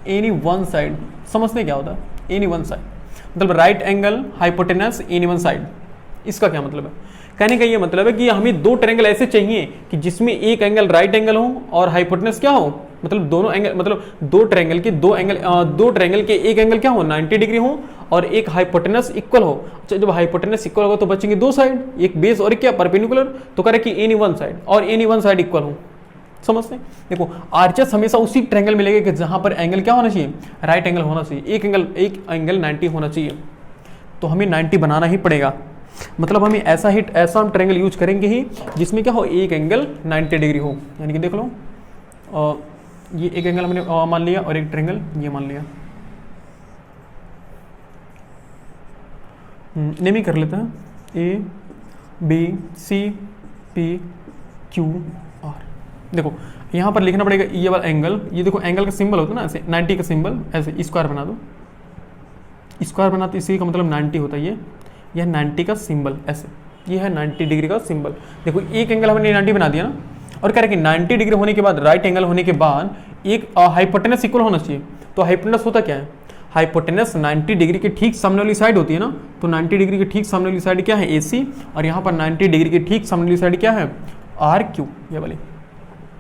any one side, समझते क्या होता है एनी वन साइड, मतलब right angle hypotenuse any one side. इसका क्या मतलब है, कहने का ये मतलब है कि हमें दो ट्रायंगल ऐसे चाहिए कि जिसमें एक एंगल राइट एंगल हो और हाइपोटेनस क्या हो, मतलब दोनों एंगल, मतलब दो ट्रायंगल के एक एंगल क्या हो 90 डिग्री हो और एक हाइपोटेनस इक्वल हो। अच्छा जब हाइपोटेनस इक्वल होगा तो बचेंगे दो साइड, एक बेस और एक क्या परपेंडिकुलर, तो कह रहे कि एनी वन साइड और एनी वन साइड इक्वल हो। समझते हैं, देखो आरएचएस हमेशा उसी ट्रायंगल मिलेगा कि जहां पर एंगल क्या होना चाहिए, राइट एंगल होना चाहिए, एक एंगल 90 होना चाहिए, तो हमें 90 बनाना ही पड़ेगा। मतलब हमें ऐसा हम ट्रायंगल यूज करेंगे ही जिसमें क्या हो एक एंगल 90 डिग्री हो। यानी कि देख लो ये एक एंगल हमने मान लिया और एक ट्रायंगल ये मान लिया। नेमी कर लेते हैं, A B C P Q R. देखो यहाँ पर लिखना पड़ेगा ये वाला एंगल, ये देखो एंगल का सिंबल होता है ना ऐसे 90 का सिंबल, ऐसे स्क्वायर बना दो, स्क्वायर बनाते इसी का मतलब 90 होता है। यह 90 का सिंबल ऐसे, ये है 90 डिग्री का सिंबल। देखो एक एंगल हमने 90 बना दिया ना, और कह रहे कि 90 डिग्री होने के बाद राइट एंगल होने के बाद एक हाइपोटेनस इक्वल होना चाहिए। तो हाइपोटेनस होता क्या है, हाइपोटेनस 90 डिग्री के ठीक सामने वाली साइड होती है ना, तो 90 डिग्री के ठीक सामने वाली साइड क्या है AC, और यहाँ पर 90 डिग्री के ठीक सामने वाली साइड क्या है RQ, ये वाली।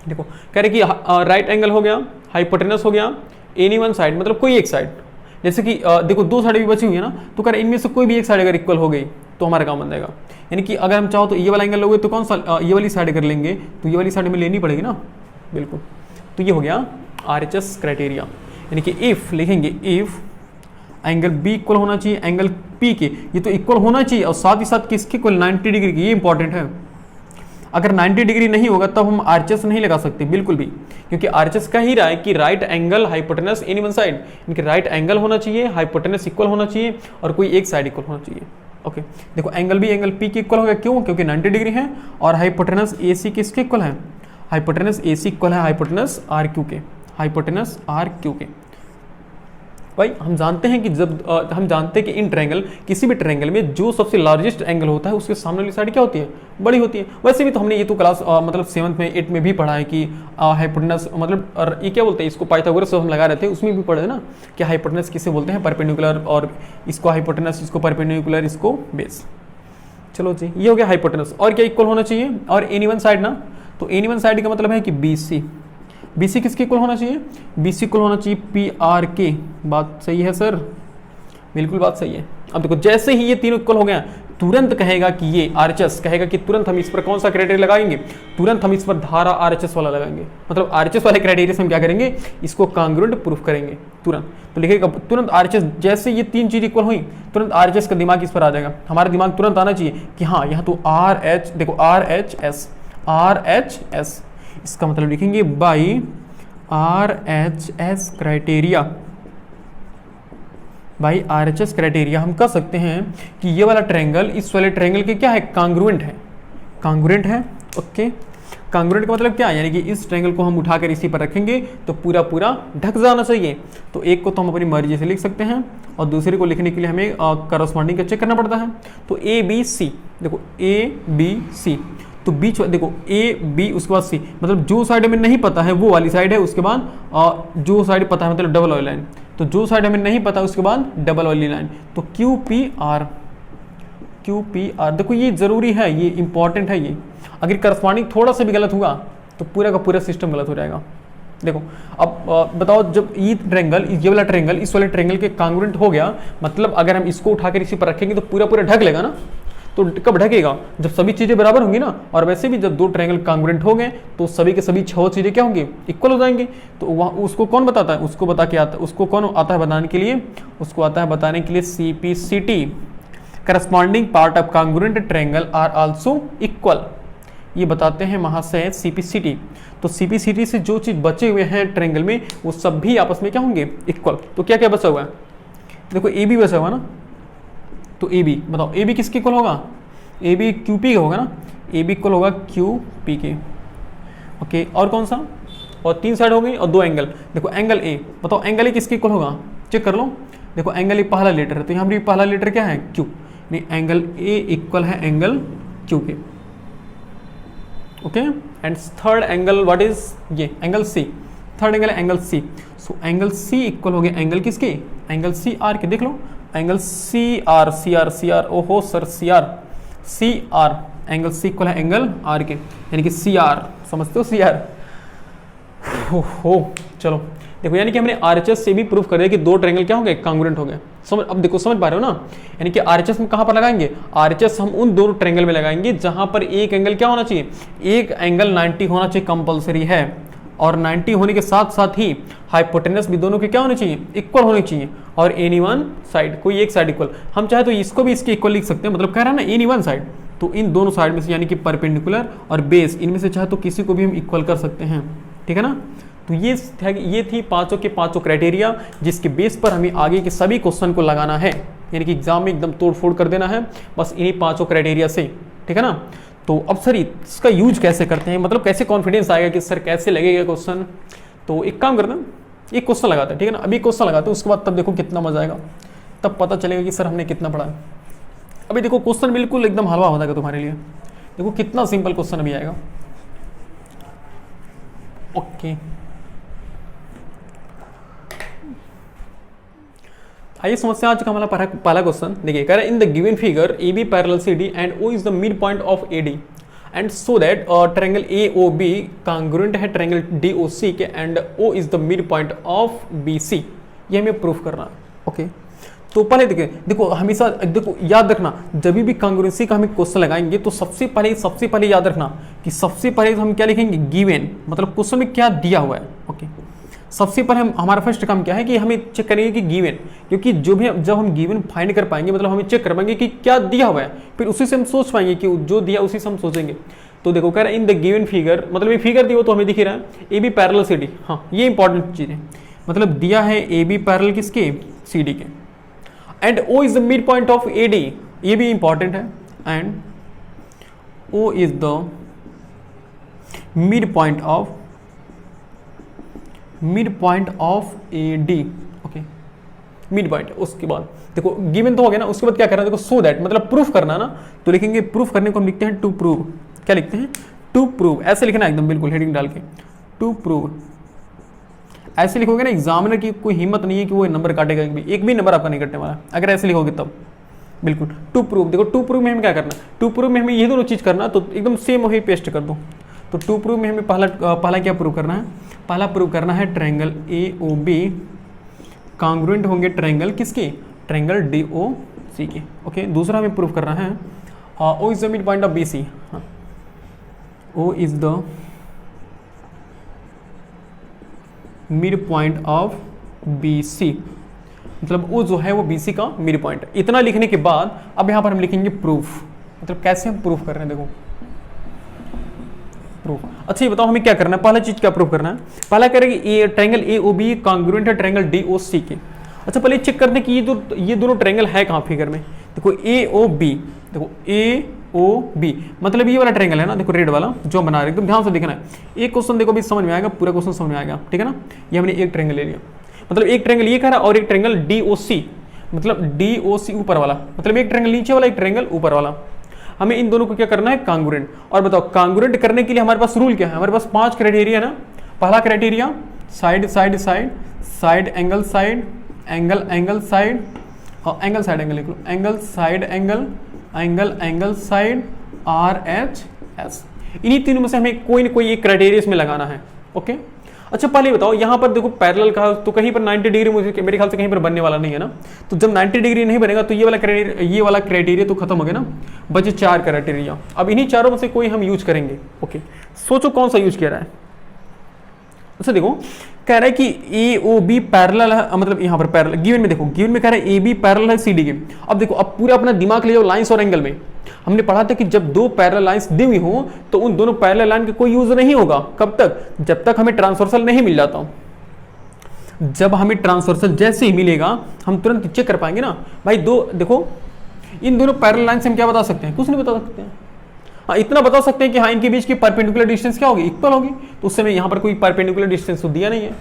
देखो कह रहे कि राइट एंगल हो गया, हाइपोटेनस हो गया, एनी वन साइड मतलब कोई एक साइड, जैसे कि देखो दो साइड भी बची हुई है ना, तो कह रहे इनमें से कोई भी एक साइड अगर इक्वल हो गई तो हमारा काम बन जाएगा। यानी कि अगर हम चाहो तो ये वाला एंगल लोगे तो कौन सा ये वाली साइड अगर लेंगे तो ये वाली साइड में लेनी पड़ेगी ना, बिल्कुल। तो ये हो गया RHS क्राइटेरिया। यानी कि इफ लिखेंगे, इफ एंगल B इक्वल होना चाहिए एंगल P के, ये तो इक्वल होना चाहिए, और साथ ही साथ किसके इक्वल 90 डिग्री की, ये इंपॉर्टेंट है। अगर 90 डिग्री नहीं होगा तब हम RHS नहीं लगा सकते बिल्कुल भी, क्योंकि RHS कह ही रहा है कि right angle hypotenuse any one side, इनके राइट एंगल होना चाहिए, हाइपोटेनस इक्वल होना चाहिए और कोई एक साइड इक्वल होना चाहिए। ओके देखो एंगल B एंगल P के इक्वल हो गया, क्यों, क्योंकि 90 डिग्री है, और हाइपोटेनस AC किसके इक्वल है, हाइपोटेनस AC इक्वल है हाइपोटेनस RQ के, हाइपोटेनस RQ के। भाई हम जानते हैं कि जब हम जानते हैं कि इन ट्रायंगल, किसी भी ट्रायंगल में जो सबसे लार्जेस्ट एंगल होता है उसके सामने वाली साइड क्या होती है, बड़ी होती है। वैसे भी तो हमने ये तो क्लास मतलब 7th में 8th में भी पढ़ा है कि हाइपोटेनस मतलब ये क्या बोलते हैं, इसको पाइथागोरस हम लगा रहे थे उसमें भी पढ़े ना कि हाइपोटेनस किसे बोलते हैं, परपेंडिकुलर, और इसको हाइपोटेनस, इसको परपेंडिकुलर, इसको बेस। चलो जी ये हो गया हाइपोटेनस। और क्या इक्वल होना चाहिए, और एनी वन साइड ना, तो एनी वन साइड का मतलब है कि BC किसके इक्वल होना चाहिए, BC इक्वल होना चाहिए PR के। बात सही है सर, बिल्कुल बात सही है। अब देखो जैसे ही ये तीनों इक्वल हो गया तुरंत कहेगा कि ये RHS कहेगा कि तुरंत हम इस पर कौन सा क्राइटेरिया लगाएंगे, तुरंत हम इस पर धारा RHS वाला लगाएंगे। मतलब RHS वाले क्राइटेरिया से हम क्या करेंगे, इसको कांग्रुएंट प्रूफ करेंगे तुरंत। तो लिखेगा तुरंत RHS, जैसे ये तीन चीज इक्वल हुई तुरंत RHS का दिमाग इस पर आ जाएगा। हमारा दिमाग तुरंत आना चाहिए कि हाँ यहाँ तो RH, देखो RHS, इसका मतलब लिखेंगे by RHS criteria, by RHS criteria हम कह सकते हैं कि ये वाला ट्रायंगल इस वाले ट्रायंगल के क्या है, कांग्रुएंट है, कांग्रुएंट है। ओके कांग्रुएंट का मतलब क्या है, यानी कि इस ट्रायंगल को हम उठाकर इसी पर रखेंगे तो पूरा पूरा ढक जाना चाहिए। तो एक को तो हम अपनी मर्जी से लिख सकते हैं और दूसरे को लिखने के लिए हमें करस्पॉन्डिंग का चेक करना पड़ता है। तो ABC, देखो ABC, तो बीच देखो AB उसके बाद C, मतलब जो साइड हमें नहीं पता है वो वाली साइड है, उसके बाद जो साइड पता है मतलब डबल वाली लाइन, तो जो साइड हमें नहीं पता उसके बाद डबल वाली लाइन, तो QPR, देखो ये जरूरी है, ये इंपॉर्टेंट है। ये अगर करस्पॉन्डिंग थोड़ा सा भी गलत हुआ तो पूरा का पूरा सिस्टम गलत हो जाएगा। देखो अब बताओ, जब ये ट्रायंगल, ये वाला ट्रायंगल इस वाले ट्रायंगल के कांग्रुएंट हो गया, मतलब अगर हम इसको उठाकर इसी पर रखेंगे तो पूरा पूरा ढक लेगा ना। तो कब ढकेगा, जब सभी चीजें बराबर होंगी ना। और वैसे भी जब दो ट्रायंगल कांग्रुएंट हो गए तो सभी के सभी 6 चीजें क्या होंगी, इक्वल हो जाएंगे। तो वहाँ उसको कौन बताता है, उसको बता के आता, उसको कौन आता है बताने के लिए, उसको आता है बताने के लिए CPCT, corresponding part of congruent triangle are also equal, ये बताते हैं महाशय CPCT। तो CPCT से जो चीज बचे हुए हैं ट्रायंगल में वो सब भी आपस में क्या होंगे, इक्वल। तो क्या क्या बचा हुआ है, देखो AB बचा हुआ ना, तो AB बताओ AB किसके इक्वल होगा, AB QP का होगा ना, AB इक्वल होगा QP के। ओके और कौन सा, और 3 साइड हो गई और 2 एंगल। देखो एंगल ए, बताओ एंगल ए किसके इक्वल होगा, चेक कर लो। देखो एंगल ए पहला लेटर है, तो यहाँ पर पहला लेटर क्या है, क्यू, यानी एंगल ए इक्वल है एंगल क्यू के। Okay, and third angle what is, ये एंगल सी, थर्ड एंगल है angle C. So angle C equal हो गया एंगल किसके, एंगल सी आर के। देख लो angle C R, C R, C R, ओहो sir C R, C R, angle C equal है एंगल आर के, यानी कि सी आर, समझते हो सी आर। हो चलो देखो, यानी कि हमने आरएचएस से भी प्रूफ कर दिया कि 2 ट्रायंगल क्या हो गए, कांग्रुएंट हो गए। समझ, अब देखो समझ पा रहे हो ना, यानी कि आरएचएस में कहां पर लगाएंगे, आरएचएस हम उन 2 ट्रायंगल में लगाएंगे जहां पर एक एंगल क्या होना चाहिए, एक एंगल 90 होना चाहिए, कंपलसरी है। और 90 होने के साथ साथ ही हाइपोटेनस भी दोनों के क्या होने चाहिए, इक्वल होने चाहिए। और एनी वन साइड, कोई एक साइड इक्वल, हम चाहे तो इसको भी इसके इक्वल लिख सकते हैं, मतलब कह रहा है ना एनी वन साइड, तो इन दोनों साइड में से यानी कि परपेंडिकुलर और बेस, इनमें से चाहे तो किसी को भी हम इक्वल कर सकते हैं, ठीक है ना। तो ये थी पांचों के पांचों क्राइटेरिया जिसके बेस पर हमें आगे के सभी क्वेश्चन को लगाना है, यानी कि एग्जाम में एकदम तोड़फोड़ कर देना है बस इन्हीं पांचों क्राइटेरिया से, ठीक है ना। तो अब सर इसका यूज कैसे करते हैं, मतलब कैसे कॉन्फिडेंस आएगा कि सर कैसे लगेगा क्वेश्चन। तो एक काम करते हैं, एक क्वेश्चन लगाते हैं, ठीक है ना, अभी क्वेश्चन लगाते हैं, उसके बाद तब देखो कितना मजा आएगा, तब पता चलेगा कि सर हमने कितना पढ़ा है। अभी देखो क्वेश्चन बिल्कुल एकदम हलवा हो जाएगा तुम्हारे लिए, देखो कितना सिंपल क्वेश्चन अभी आएगा। ओके, आइए समझते हैं आज का हमारा पहला क्वेश्चन। देखिए कह रहा है in the given figure A B parallel C D and O is the mid point of A D and so that triangle A O B congruent है ट्रायंगल डी ओ सी के and O is the mid point of B C, ये हमें प्रूफ करना है। ओके, तो पहले देखो हमेशा देखो याद रखना, जब भी कांग्रुएंसी का हमें क्वेश्चन लगाएंगे तो सबसे पहले याद रखना कि सबसे पहले हम क्या लिखेंगे, गिवन, मतलब क्वेश्चन में क्या दिया हुआ है। ओके, सबसे पहले हमारा फर्स्ट काम क्या है कि हमें चेक करेंगे कि गिवन, क्योंकि जब हम गिवन फाइंड कर पाएंगे मतलब हमें चेक कर पाएंगे कि क्या दिया हुआ है, फिर उसी से हम सोच पाएंगे कि जो दिया उसी से हम सोचेंगे। तो देखो कह रहा है इन द गिवन फिगर, मतलब ये फिगर दिया तो हमें दिख रहा है A B parallel C D, हाँ ये इंपॉर्टेंट चीज है, मतलब दिया है ए बी पैरेलल किसके, सी डी के, and O is the mid point of A D, ये भी इंपॉर्टेंट है, and O is the mid point of A D. Okay, mid point, उसके बाद देखो गिवन तो हो गया ना, उसके बाद क्या करना है, देखो सो दैट मतलब प्रूफ करना ना, तो लिखेंगे प्रूफ करने को हम लिखते हैं टू प्रूव, क्या लिखते हैं, टू प्रूव, ऐसे लिखना है एकदम बिल्कुल हेडिंग डाल के, टू प्रूव, ऐसे लिखोगे ना एग्जामिनर की कोई हिम्मत नहीं है कि वो नंबर काटेगा, एक भी नंबर आपका नहीं कटने वाला अगर ऐसे लिखोगे तब, बिल्कुल। टू प्रूव, देखो टू प्रूव में हमें क्या करना है, टू प्रूव में हमें ये दोनों चीज करना, तो एकदम सेम वही पेस्ट कर दो। तो टू प्रूव में हमें पहला क्या प्रूव करना है, पहला प्रूव करना है triangle A O B congruent होंगे ट्रायंगल किसके, ट्रायंगल डी ओ सी के। ओके, दूसरा हमें प्रूव करना है O is the mid point of B C, O is the mid point of B C, मतलब वो जो है वो बी सी का मिड पॉइंट। इतना लिखने के बाद अब यहां पर हम लिखेंगे प्रूफ, मतलब कैसे हम प्रूफ कर रहे हैं, देखो प्रूफ। अच्छा ये बताओ हमें क्या करना है, पहला चीज क्या प्रूफ करना है, पहला करेंगे triangle A O B congruent है ट्रायंगल डी ओ सी के। अच्छा पहले चेक करते हैं कि ये दोनों ट्रायंगल है कहाँ फिगर में, देखो ए ओ बी, देखो ए ओ बी मतलब ये वाला ट्रायंगल है ना, देखो रेड वाला जो बना रहे, एकदम ध्यान से देखना है। एक क्वेश्चन देखो अभी समझ में आएगा, पूरा क्वेश्चन समझ में आएगा, ठीक है ना। ये हमने एक ट्रायंगल ले लिया, मतलब एक ट्रायंगल ये कह रहा है और एक ट्रायंगल डी ओ सी, मतलब डी ओ सी ऊपर वाला, मतलब एक ट्रायंगल नीचे वाला एक ट्रायंगल ऊपर वाला। हमें इन दोनों को क्या करना है, कांग्रुएंट। और बताओ कांग्रुएंट करने के लिए हमारे पास रूल क्या है, हमारे पास 5 क्राइटेरिया ना। पहला criteria side side side, side angle side, angle angle side, और एंगल साइड एंगल लिख लो, angle side angle, angle angle side, R H S. इन्हीं तीनों में से हमें कोई ना कोई एक क्राइटेरिया इसमें लगाना है। ओके, अच्छा पहले बताओ यहाँ पर देखो पैरेलल का तो कहीं पर 90 डिग्री मुझे मेरे ख्याल से कहीं पर बनने वाला नहीं है ना, तो जब 90 डिग्री नहीं बनेगा तो ये वाला क्राइटेरिया तो खत्म हो गया ना, बचे 4 क्राइटेरिया। अब इन्हीं चारों में से कोई हम यूज करेंगे। ओके, सोचो कौन सा यूज किया रहा है। अच्छा देखो कह रहा है कि ए ओ बी पैरेलल है, मतलब यहाँ पर पैरेलल गिवन में देखो, गिवन में कह रहा है ए बी पैरेलल है सी डी के। अब देखो अब पूरा अपना दिमाग ले जाओ लाइंस और एंगल में। हमने पढ़ा था कि जब 2 पैरेलल लाइंस दी हुई हो तो उन दोनों पैरेलल लाइन का कोई यूज नहीं होगा, कब तक, जब तक हमें ट्रांसवर्सल नहीं मिल जाता। जब हमें ट्रांसवर्सल जैसे ही मिलेगा हम तुरंत चेक कर पाएंगे ना भाई। देखो इन दोनों पैरेलल लाइन से हम क्या बता सकते हैं, कुछ नहीं बता सकते हैं। हाँ इतना बता सकते हैं कि हाँ इनके बीच की परपेंडिकुलर डिस्टेंस क्या होगी, इक्वल होगी। तो उस समय यहाँ पर कोई परपेंडिकुलर डिस्टेंस तो दिया नहीं है।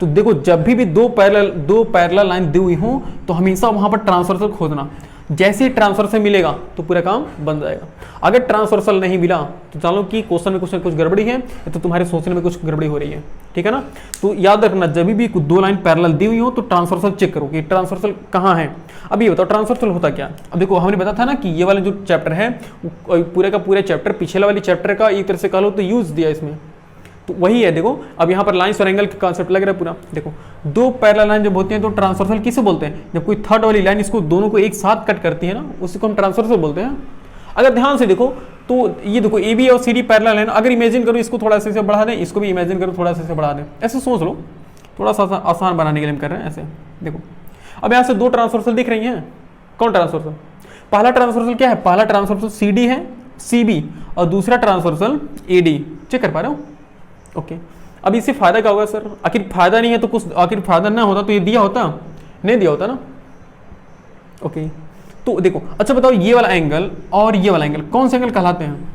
तो देखो जब भी दो पैरेलल लाइन दी हुई हो तो हमेशा वहां पर ट्रांसवर्सल खोजना। जैसे ही ट्रांसवर्सल मिलेगा तो पूरा काम बन जाएगा। अगर ट्रांसवर्सल नहीं मिला तो जानो कि क्वेश्चन में कुछ ना कुछ गड़बड़ी है, तो तुम्हारे सोचने में कुछ गड़बड़ी हो रही है, ठीक है ना। तो याद रखना जब भी दो लाइन पैरेलल दी हुई हो तो ट्रांसवर्सल चेक करो कि ट्रांसवर्सल कहाँ है। अब ये बताओ ट्रांसवर्सल होता क्या। अब देखो हमने बताया था ना कि ये वाला जो चैप्टर है पूरे का पूरा चैप्टर पिछले वाले चैप्टर का एक तरह से कह लो तो यूज दिया इसमें, तो वही है। देखो अब यहाँ पर लाइन्स और एंगल का कॉन्सेप्ट लग रहा है पूरा। देखो दो पैरेलल लाइन जब होती हैं तो ट्रांसवर्सल किसे बोलते हैं, जब कोई थर्ड वाली लाइन इसको दोनों को एक साथ कट करती है ना, उसी को हम ट्रांसवर्सल बोलते हैं। अगर ध्यान से देखो तो ये देखो ए बी और सी डी पैरेलल है ना, अगर इमेजिन करो इसको थोड़ा से बढ़ा दें, इसको भी इमेजिन करो थोड़ा से बढ़ा दें, ऐसे सोच लो, थोड़ा सा आसान बनाने के लिए हम कर रहे हैं ऐसे। देखो अब यहाँ से दो ट्रांसवर्सल दिख रही हैं, कौन ट्रांसवर्सल, पहला ट्रांसवर्सल क्या है, पहला ट्रांसवर्सल सी डी है, सी बी, और दूसरा ट्रांसवर्सल ए डी। चेक कर पा रहे हो, ओके। अब इससे फायदा क्या होगा सर, आखिर फायदा नहीं है तो कुछ, आखिर फायदा ना होता तो ये दिया होता, नहीं दिया होता ना, ओके। तो देखो अच्छा बताओ ये वाला एंगल और ये वाला एंगल कौन से एंगल कहलाते हैं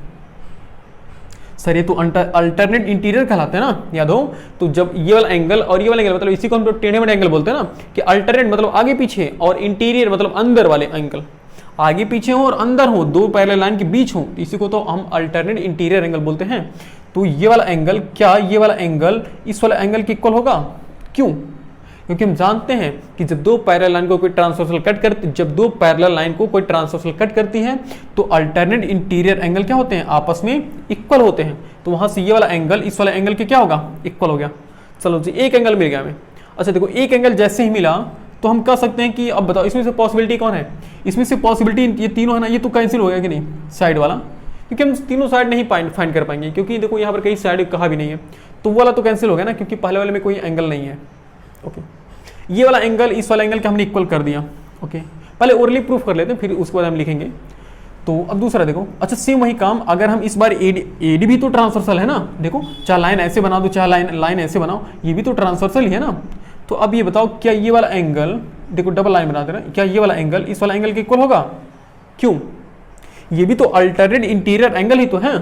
सर, ये तो अल्टरनेट इंटीरियर कहलाते हैं ना, याद हो। तो जब ये वाला एंगल और ये वाला एंगल मतलब इसी को हम टेढ़े मेढ़े एंगल बोलते हैं ना, कि अल्टरनेट मतलब आगे पीछे और इंटीरियर मतलब अंदर वाले एंगल, आगे पीछे हो और अंदर हो, दो पैरेलल लाइन के बीच हो, इसी को तो हम अल्टरनेट इंटीरियर एंगल बोलते हैं। तो ये वाला एंगल, क्या ये वाला एंगल इस वाला एंगल के इक्वल होगा, क्यों, क्योंकि हम जानते हैं कि जब दो पैरेलल लाइन को कोई ट्रांसवर्सल कट करती, जब दो पैरेलल लाइन को कोई ट्रांसवर्सल कट करती है तो अल्टरनेट इंटीरियर एंगल क्या होते हैं, आपस में इक्वल होते हैं। तो वहां से ये वाला एंगल इस वाला एंगल के क्या होगा, इक्वल हो गया। चलो जी एक एंगल मिल गया हमें। अच्छा देखो एक एंगल जैसे ही मिला तो हम कह सकते हैं कि अब बताओ इसमें से पॉसिबिलिटी कौन है, इसमें से पॉसिबिलिटी ये तीनों है ना, ये तो कैंसिल हो गया कि नहीं, साइड वाला, क्योंकि हम तीनों साइड नहीं फाइंड कर पाएंगे, क्योंकि देखो यहाँ पर कहीं साइड कहा भी नहीं है, तो वो वाला तो कैंसिल हो गया ना, क्योंकि पहले वाले में कोई एंगल नहीं है, ओके। ये वाला एंगल इस वाला एंगल के हमने इक्वल कर दिया, ओके। पहले ओरली प्रूफ कर लेते हैं फिर उसके बाद हम लिखेंगे। तो अब दूसरा देखो, अच्छा सेम वही काम, अगर हम इस बार एडी भी तो ट्रांसवर्सल है ना, देखो चाहे लाइन ऐसे बना दो चाहे लाइन ऐसे बनाओ, ये भी तो ट्रांसवर्सल ही है ना। तो अब ये बताओ क्या ये वाला एंगल, देखो डबल लाइन बना दे रहे हैं, क्या ये वाला एंगल इस वाला एंगल के इक्वल होगा, क्यों, ये भी तो अल्टरनेट इंटीरियर एंगल ही तो है।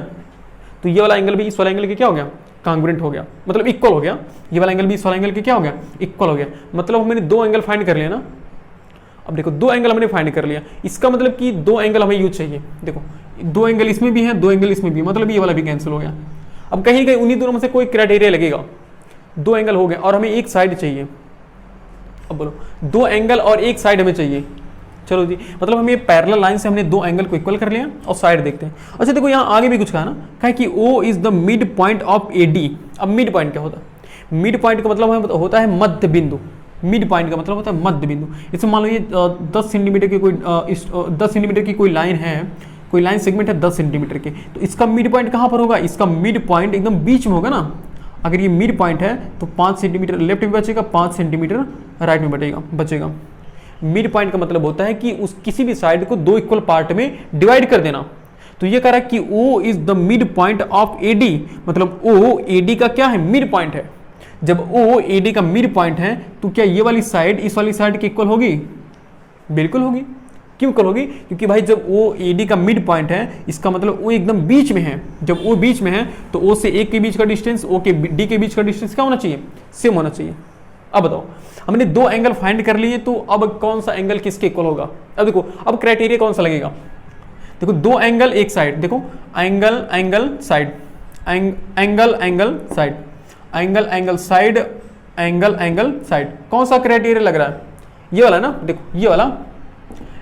तो ये वाला एंगल भी इस वाला एंगल के क्या हो गया, कांग्रुएंट हो गया, मतलब इक्वल हो गया। ये वाला एंगल भी इस वाला एंगल के क्या हो गया, इक्वल हो गया। मतलब हमने दो एंगल फाइंड कर लिया ना। अब देखो दो एंगल हमने फाइंड कर लिया, इसका मतलब कि दो एंगल हमें यूज चाहिए। देखो दो एंगल इसमें भी है, दो एंगल इसमें भी, मतलब ये वाला भी कैंसिल हो गया। अब कहीं कहीं उन्हीं दोनों में से कोई क्राइटेरिया लगेगा, दो एंगल हो गए और हमें एक साइड चाहिए। अब बोलो दो एंगल और एक साइड हमें चाहिए, चलो जी, मतलब हम ये पैरेलल लाइन से हमने दो एंगल को इक्वल कर लिया और साइड देखते हैं। अच्छा देखो यहाँ आगे भी कुछ कहा ना, कहा कि O is the mid point of AD। अब मिड पॉइंट क्या होता है, मिड पॉइंट का मतलब होता है मध्य बिंदु, मिड पॉइंट का मतलब होता है मध्य बिंदु। इसमें मान लो ये 10 सेंटीमीटर की कोई 10 सेंटीमीटर की कोई लाइन है, कोई लाइन सेगमेंट है 10 सेंटीमीटर की, तो इसका मिड पॉइंट कहाँ पर होगा, इसका मिड पॉइंट एकदम बीच में होगा ना। अगर ये मिड पॉइंट है तो 5 सेंटीमीटर लेफ्ट में बचेगा, 5 सेंटीमीटर राइट में बचेगा। मिड पॉइंट का मतलब होता है कि उस किसी भी साइड को दो इक्वल पार्ट में डिवाइड कर देना। तो ये कह रहा है कि O is the mid point of AD, मतलब O AD का क्या है, मिड पॉइंट है। जब O AD का मिड पॉइंट है तो क्या ये वाली साइड इस वाली साइड की इक्वल होगी, बिल्कुल होगी। क्यों इक्वल होगी, क्योंकि भाई जब O AD का मिड पॉइंट है इसका मतलब O एकदम बीच में है। जब O बीच में है तो O से A के बीच का डिस्टेंस O के D के बीच का डिस्टेंस क्या होना चाहिए, सेम होना चाहिए। अब बताओ हमने दो एंगल फाइंड कर लिए, तो अब कौन सा एंगल किसके इक्वल होगा। अब देखो अब क्राइटेरिया कौन सा लगेगा, देखो दो एंगल एक साइड, देखो angle angle side, angle angle side, angle angle side, angle angle side, कौन सा क्राइटेरिया लग रहा है, ये वाला ना। देखो ये वाला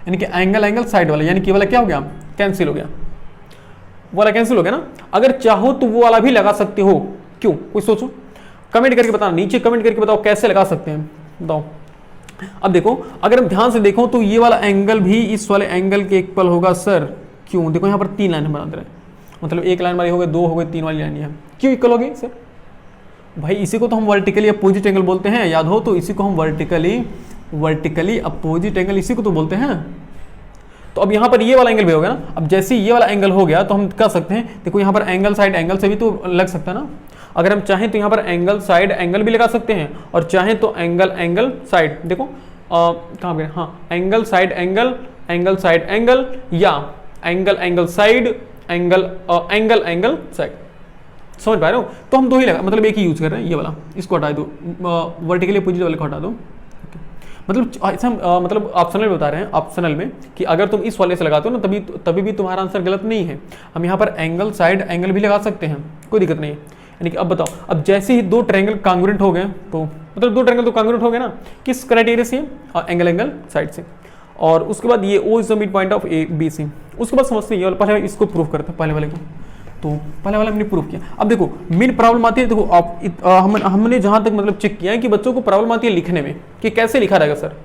यानी कि एंगल एंगल साइड वाला, यानी कि वाला क्या हो गया, कैंसिल हो गया, वो वाला कैंसिल हो गया ना। अगर चाहो तो वो वाला भी लगा सकते हो, क्यों, कोई सोचो, कमेंट करके बताना, नीचे कमेंट करके बताओ कैसे लगा सकते हैं, बताओ। अब देखो अगर हम ध्यान से देखो तो ये वाला एंगल भी इस वाले एंगल के इक्वल होगा सर, क्यों, देखो यहाँ पर 3 लाइन बना दे रहे हैं, मतलब एक लाइन वाली हो गई, 2 हो गई, 3 वाली लाइन है, क्यों इक्वल होगी सर, भाई इसी को तो हम वर्टिकली अपोजिट एंगल बोलते हैं, याद हो तो इसी को हम वर्टिकली अपोजिट एंगल इसी को तो बोलते हैं। तो अब यहाँ पर ये वाला एंगल भी होगा ना। अब जैसे ये वाला एंगल हो गया तो हम कह सकते हैं, देखो यहाँ पर एंगल साइड एंगल से भी तो लग सकता है ना। अगर हम चाहें तो यहाँ पर एंगल साइड एंगल भी लगा सकते हैं, और चाहें तो एंगल एंगल साइड, देखो कहाँ पे, हाँ angle side angle, angle side angle, या angle angle side, angle angle side, समझ पा रहे हो? तो हम दो ही लगा, मतलब एक ही यूज कर रहे हैं, ये वाला, इसको हटा दो, वर्टिकली अपोजिट वाले को हटा दो। मतलब ऐसा मतलब ऑप्शनल में बता रहे हैं, ऑप्शनल में कि अगर तुम इस वाले से लगाते हो ना तभी भी तुम्हारा आंसर गलत नहीं है। हम यहाँ पर एंगल साइड एंगल भी लगा सकते हैं, कोई दिक्कत नहीं है। यानी कि अब बताओ, अब जैसे ही दो ट्रायंगल कांग्रुएंट हो गए, तो मतलब दो ट्रायंगल तो कांग्रुएंट हो गए ना, किस क्राइटेरिया से? एंगल साइड से। और उसके बाद ये O is the mid point of A B C. उसके बाद समझते हैं ये वाला, पहले इसको प्रूफ करते हैं, पहले वाले को। तो पहले वाला हमने प्रूफ किया। अब देखो मेन प्रॉब्लम आती है, देखो हमने जहां तक मतलब चेक किया है कि बच्चों को प्रॉब्लम आती है लिखने में, कि कैसे लिखा रहेगा सर।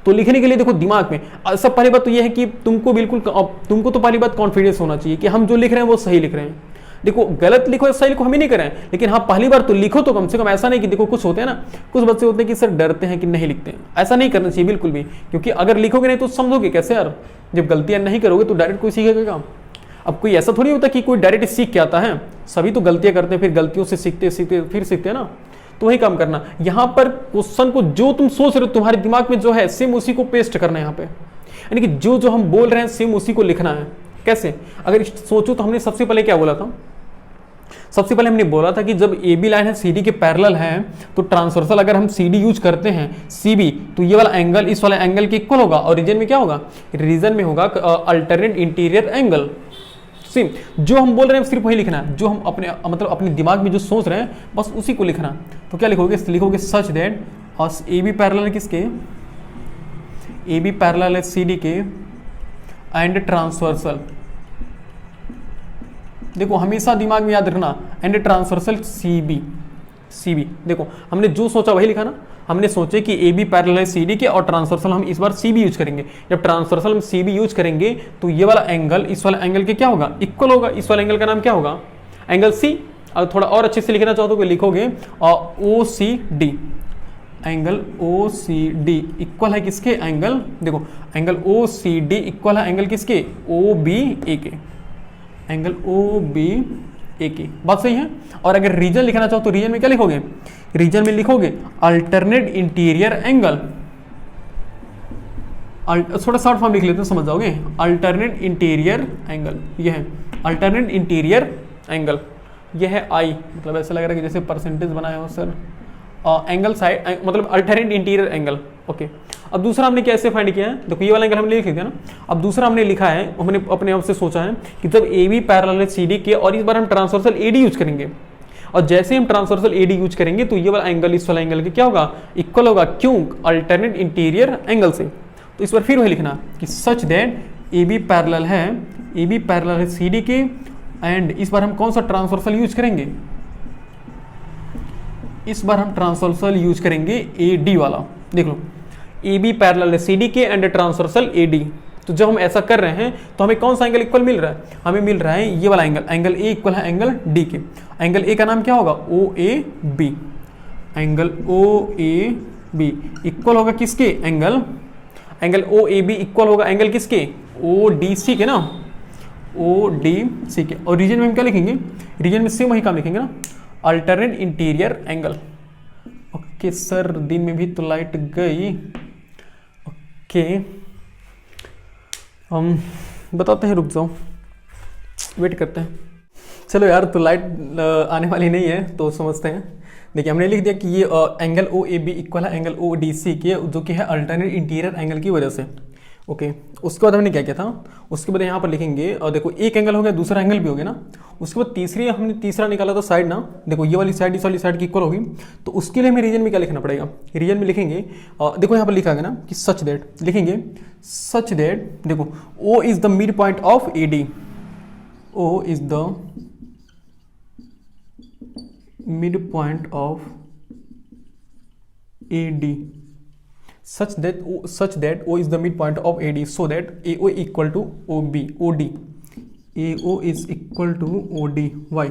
तो लिखने के लिए देखो दिमाग में सब पहली बात तो ये है कि तुमको तो पहली बात कॉन्फिडेंस होना चाहिए कि हम जो लिख रहे हैं वो सही लिख रहे हैं। देखो गलत लिखो या सही लिखो हम ही नहीं करें, लेकिन हाँ पहली बार तो लिखो तो कम से कम। ऐसा नहीं कि देखो कुछ होते हैं ना, कुछ बच्चे होते हैं कि सर डरते हैं कि नहीं लिखते हैं, ऐसा नहीं करना चाहिए बिल्कुल भी, क्योंकि अगर लिखोगे नहीं तो समझोगे कैसे यार। जब गलतियां नहीं करोगे तो डायरेक्ट कोई सीखेगा? अब कोई ऐसा थोड़ी होता कि कोई डायरेक्ट सीख के आता है, सभी तो गलतियां करते हैं, फिर गलतियों से सीखते सीखते फिर सीखते हैं ना। तो वही काम करना, यहाँ पर क्वेश्चन को जो तुम सोच रहे हो तुम्हारे दिमाग में जो है सेम उसी को पेस्ट करना है यहाँ पे। यानी कि जो हम बोल रहे हैं सेम उसी को लिखना है। कैसे? अगर सोचो तो हमने सबसे पहले क्या बोला था? सबसे पहले हमने बोला था कि जब ए बी लाइन है CD के पैरेलल है, तो ट्रांसवर्सल अगर हम CD यूज करते हैं CB, तो ये वाला एंगल इस वाले एंगल के इक्वल होगा। और रीजन में क्या होगा? रीजन में होगा अल्टरनेट इंटीरियर एंगल। सेम जो हम बोल रहे हैं सिर्फ वही लिखना है, जो हम अपने मतलब अपने दिमाग में जो सोच रहे हैं बस उसी को लिखना। तो क्या लिखोगे such that A B parallel है किसके? ए बी पैरेलल है CD के एंड ट्रांसवर्सल। देखो हमेशा दिमाग में याद रखना, एंड ट्रांसवर्सल CB। देखो हमने जो सोचा वही लिखा ना। हमने सोचे कि AB पैरेलल है CD के और ट्रांसवर्सल हम इस बार CB यूज करेंगे। जब ट्रांसवर्सल हम CB यूज करेंगे तो ये वाला एंगल इस वाला एंगल के क्या होगा? इक्वल होगा। इस वाला एंगल का नाम क्या होगा? Angle C। और थोड़ा और अच्छे से लिखना चाहो तो लिखोगे OCD। एंगल OCD इक्वल है किसके? एंगल, देखो एंगल OCD इक्वल है एंगल किसके? OBA के। एंगल OBA की बात सही है। और अगर रीजन लिखना चाहो तो रीजन में क्या लिखोगे? रीजन में लिखोगे अल्टरनेट इंटीरियर एंगल। थोड़ा शॉर्ट फॉर्म लिख लेते हैं, समझ जाओगे। अल्टरनेट इंटीरियर एंगल, यह है अल्टरनेट इंटीरियर एंगल। यह है I, मतलब ऐसा लग रहा है कि जैसे परसेंटेज बनाया हो सर। एंगल साइड मतलब अल्टरनेट इंटीरियर एंगल। ओके, अब दूसरा हमने कैसे फाइंड किया है? देखो ये वाला एंगल हमने लिख दिया ना। अब दूसरा हमने लिखा है, हमने अपने आप से सोचा है कि जब AB पैरेलल है CD के और इस बार हम ट्रांसवर्सल AD यूज करेंगे, और जैसे हम ट्रांसवर्सल AD यूज करेंगे तो ये वाला एंगल इस वाला एंगल के क्या होगा? इक्वल होगा। क्यों? अल्टरनेट इंटीरियर एंगल से। तो इस बार फिर वही लिखना कि सच दैट AB पैरेलल है CD के एंड इस बार हम कौन सा ट्रांसवर्सल यूज करेंगे? इस बार हम ट्रांसवर्सल यूज करेंगे AD वाला। देख लो AB पैरेलल है CD के एंड ट्रांसवर्सल AD। तो जब हम ऐसा कर रहे हैं तो हमें कौन सा एंगल इक्वल मिल रहा है? हमें मिल रहा है ये वाला एंगल, एंगल A इक्वल है एंगल D के। एंगल A का नाम क्या होगा? OAB। एंगल OAB इक्वल होगा किसके? एंगल OAB इक्वल होगा एंगल किसके? ODC के ना, ODC के। और रीजन में हम क्या लिखेंगे? रीजन में सेम वही काम लिखेंगे ना, alternate interior angle. Okay sir, दिन में भी तो लाइट गई। ओके हम बताते हैं, रुक जाओ, वेट करते हैं। चलो यार, तो लाइट आने वाली नहीं है तो समझते हैं। देखिए हमने लिख दिया कि ये एंगल OAB इक्वल है एंगल ODC के, जो कि है अल्टरनेट इंटीरियर एंगल की वजह से। ओके, उसके बाद हमने क्या किया था? उसके बाद यहाँ पर लिखेंगे, और देखो एक एंगल हो गया, दूसरा एंगल भी हो गया ना। उसके बाद हमने तीसरा निकाला था साइड ना। देखो ये वाली साइड इस वाली साइड की इक्वल होगी, तो उसके लिए हमें रीजन में क्या लिखना पड़ेगा? रीजन में लिखेंगे, देखो यहाँ पर लिखा गया ना कि सच दैट, लिखेंगे सच दैट, देखो O is the mid point of AD। O is the mid point of AD such that O is the midpoint of AD, so that AO equal to OD। AO is equal to OD। Why?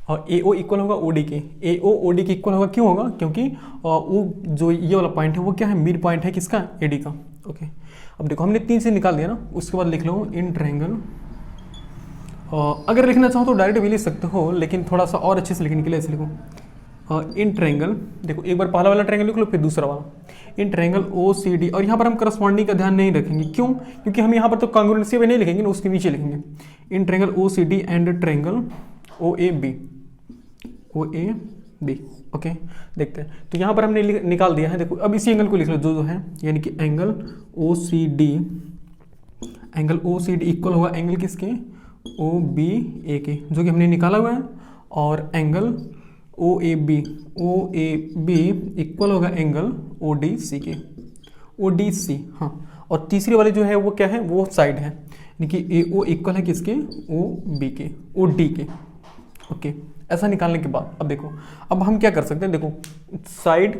और AO इक्वल होगा OD के। AO OD के इक्वल होगा, क्यों होगा? क्योंकि वो जो ये वाला पॉइंट है वो क्या है? मिड पॉइंट है किसका? AD का। ओके, अब देखो हमने 3 से निकाल दिया ना। उसके बाद लिख लो इन ट्रायंगल। अगर लिखना चाहो तो डायरेक्ट भी लिख सकते हो, लेकिन थोड़ा सा और अच्छे से लिखने के लिए ऐसे लिखो इन ट्रायंगल, देखो एक बार पहला वाला ट्रायंगल लिख लो फिर दूसरा वाला, इन ट्रायंगल ओ सी डी, और यहाँ पर हम करस्पॉन्डिंग का ध्यान नहीं रखेंगे, क्यों? क्योंकि हम यहाँ पर तो कॉन्ग्रुएंसी में नहीं लिखेंगे ना, उसके नीचे लिखेंगे in triangle O C D and triangle O A B, O A B. Okay, देखते हैं। तो यहाँ पर हमने निकाल दिया है, देखो अब इसी एंगल को लिख लो जो है, यानी कि angle O C D, angle O C D equal होगा एंगल किसके? ओ बी ए के, जो कि हमने निकाला हुआ है, और angle O A B, O A B equal होगा एंगल ओ डी सी के, ओ डी सी। हाँ, और तीसरी वाली जो है वो क्या है? वो साइड है, यानी कि ए ओ इक्वल है किसके? ओ बी के, ओ डी के। ओके, ऐसा निकालने के बाद अब देखो, अब हम क्या कर सकते हैं, देखो साइड,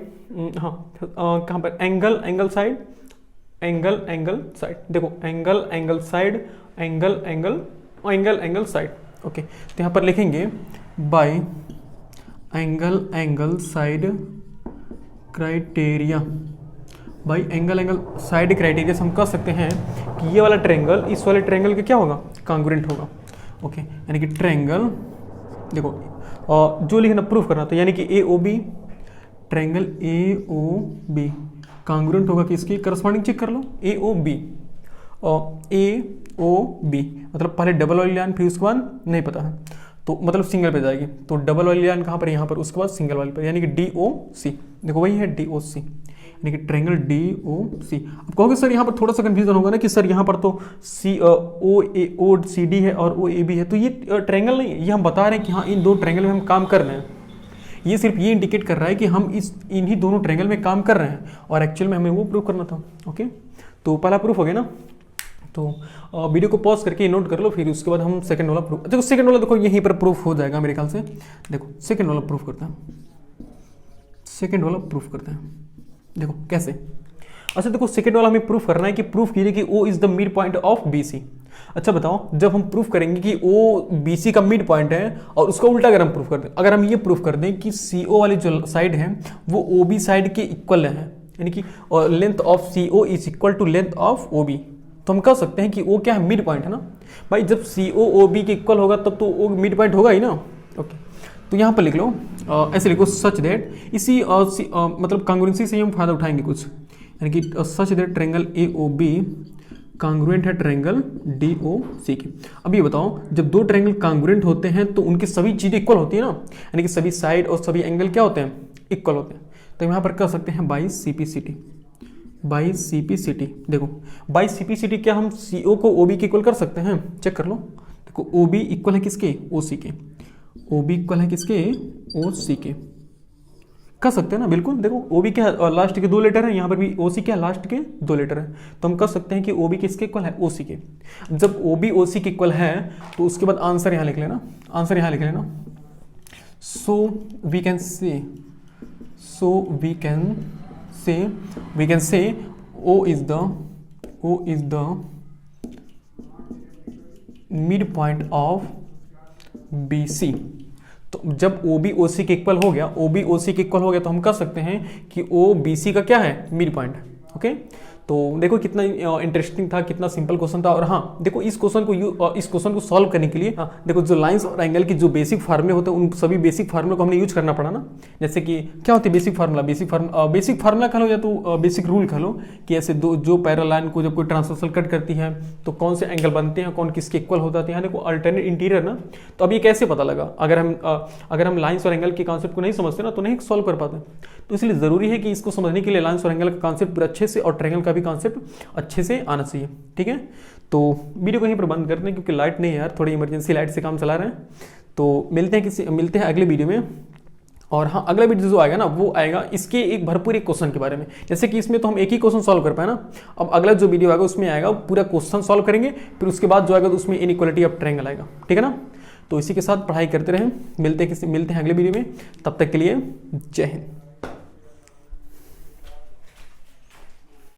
हाँ कहाँ पर? Angle angle side, angle angle side, देखो angle angle side, angle angle angle angle side. Okay, तो यहाँ पर लिखेंगे by angle angle side criteria, by angle angle side criteria से हम कह सकते हैं कि ये वाला ट्रायंगल इस वाले ट्रायंगल के क्या होगा? कॉन्ग्रुएंट होगा। ओके, यानी कि ट्रायंगल, देखो जो लिखना प्रूफ करना, तो यानी कि A O B, triangle A O B congruent होगा किसकी? करस्पॉन्डिंग चेक कर लो, ए ओ बी, ए ओ बी मतलब पहले डबल वाली लाइन फिर उसके बाद नहीं पता है, तो मतलब सिंगल पे जाएगी, तो डबल वाली लाइन कहाँ पर? यहाँ पर, उसके बाद सिंगल वाली पर, यानी कि डी ओ सी, देखो वही है डी ओ सी, यानी कि ट्रायंगल डी ओ सी। अब कहोगे सर यहाँ पर थोड़ा सा कंफ्यूजन होगा ना कि सर यहाँ पर तो सी ओ ए ओ सी डी है और ओ ए बी है, तो ये ट्रायंगल नहीं है, ये हम बता रहे हैं कि हाँ इन दो ट्रायंगल में हम काम कर रहे हैं, ये सिर्फ ये इंडिकेट कर रहा है कि हम इन्हीं दोनों ट्रायंगल में काम कर रहे हैं, और एक्चुअल में हमें वो प्रूव करना था। ओके, तो पहला प्रूफ हो गया ना, तो वीडियो को पॉज करके नोट कर लो, फिर उसके बाद हम सेकंड वाला प्रूफ, देखो सेकंड वाला देखो यहीं पर प्रूफ हो जाएगा मेरे ख्याल से। देखो सेकंड वाला प्रूफ करते हैं, सेकंड वाला प्रूफ करते हैं, देखो कैसे? अच्छा देखो सेकंड वाला हमें प्रूफ करना है कि प्रूफ कीजिए कि O is the mid point of BC। अच्छा बताओ, जब हम प्रूफ करेंगे कि O BC का मिड पॉइंट है, और उसका उल्टा अगर हम प्रूफ कर दें, अगर हम ये प्रूफ कर दें कि CO वाली जो साइड है वो OB साइड के इक्वल है, यानी कि length of CO is equal to length of OB, तो हम कह सकते हैं कि O क्या है? मिड पॉइंट है ना भाई, जब CO OB के इक्वल होगा तब तो O मिड पॉइंट होगा ही ना। ओके, तो यहाँ पर लिख लो, ऐसे लिखो सच दैट, इसी मतलब कॉन्ग्रुएंसी से हम फायदा उठाएंगे कुछ, यानी कि such that triangle AOB congruent है ट्रायंगल DOC के। अब ये बताओ, जब दो ट्रायंगल कॉन्ग्रुएंट होते हैं तो उनकी सभी चीज़ें इक्वल होती है ना, यानी कि सभी साइड और सभी एंगल क्या होते हैं? इक्वल होते हैं। तो यहाँ पर कह सकते हैं बाई CPCT, बाई CPCT। देखो बाई CPCT क्या हम CO को OB के इक्वल कर सकते हैं? चेक कर लो, देखो OB इक्वल है किसके? OC के, OB इक्वल है किसके? OC के, कर सकते हैं ना, बिल्कुल। देखो OB क्या है? लास्ट के दो लेटर है, यहाँ पर भी OC क्या है? लास्ट के दो लेटर है, तो हम कर सकते हैं कि OB किसके इक्वल है? OC के। जब OB OC के इक्वल है तो उसके बाद आंसर यहाँ लिख लेना, आंसर यहाँ लिख लेना। सो we can say, so we can say O is the mid point of BC। तो जब OB OC के इक्वल हो गया, OB OC के इक्वल हो गया, तो हम कह सकते हैं कि O BC का क्या है? Mid point. ओके, तो देखो कितना इंटरेस्टिंग था, कितना सिंपल क्वेश्चन था। और हाँ देखो इस क्वेश्चन को सॉल्व करने के लिए देखो जो लाइंस और एंगल की जो बेसिक फार्मूले होते हैं उन सभी बेसिक फार्मूले को हमने यूज करना पड़ा ना। जैसे कि क्या होती है बेसिक फार्मूला? बेसिक फार्मूला कह लो या तो बेसिक रूल कह लो कि ऐसे दो जो पैरेलल लाइन को जब कोई ट्रांसवर्सल कट करती है तो कौन से एंगल बनते हैं, कौन किसके इक्वल हो जाते हैं। देखो अल्टरनेट इंटीरियर ना, तो अब ये कैसे पता लगा? अगर हम लाइंस और एंगल के कॉन्सेप्ट को नहीं समझते ना तो नहीं सॉल्व कर पाते। तो इसलिए जरूरी है कि इसको समझने के लिए लाइंस और एंगल का कॉन्सेप्ट पूरा अच्छे से और ट्रायंगल का भी कॉन्सेप्ट अच्छे से आना चाहिए। ठीक है, तो वीडियो को यहीं पर बंद करते हैं क्योंकि लाइट नहीं है यार, थोड़ी इमरजेंसी लाइट से काम चला रहे हैं। तो मिलते हैं अगले वीडियो में। और हाँ अगला वीडियो जो आएगा ना वो आएगा इसके एक भरपूर एक क्वेश्चन के बारे में। जैसे कि इसमें तो हम एक ही क्वेश्चन सॉल्व कर पाए ना, अब अगला जो वीडियो आएगा उसमें आएगा पूरा क्वेश्चन सॉल्व करेंगे, फिर उसके बाद जो आएगा तो उसमें इनइक्वालिटी ऑफ ट्रायंगल आएगा। ठीक है ना, तो इसी के साथ पढ़ाई करते रहें। मिलते हैं अगले वीडियो में, तब तक के लिए जय हिंद।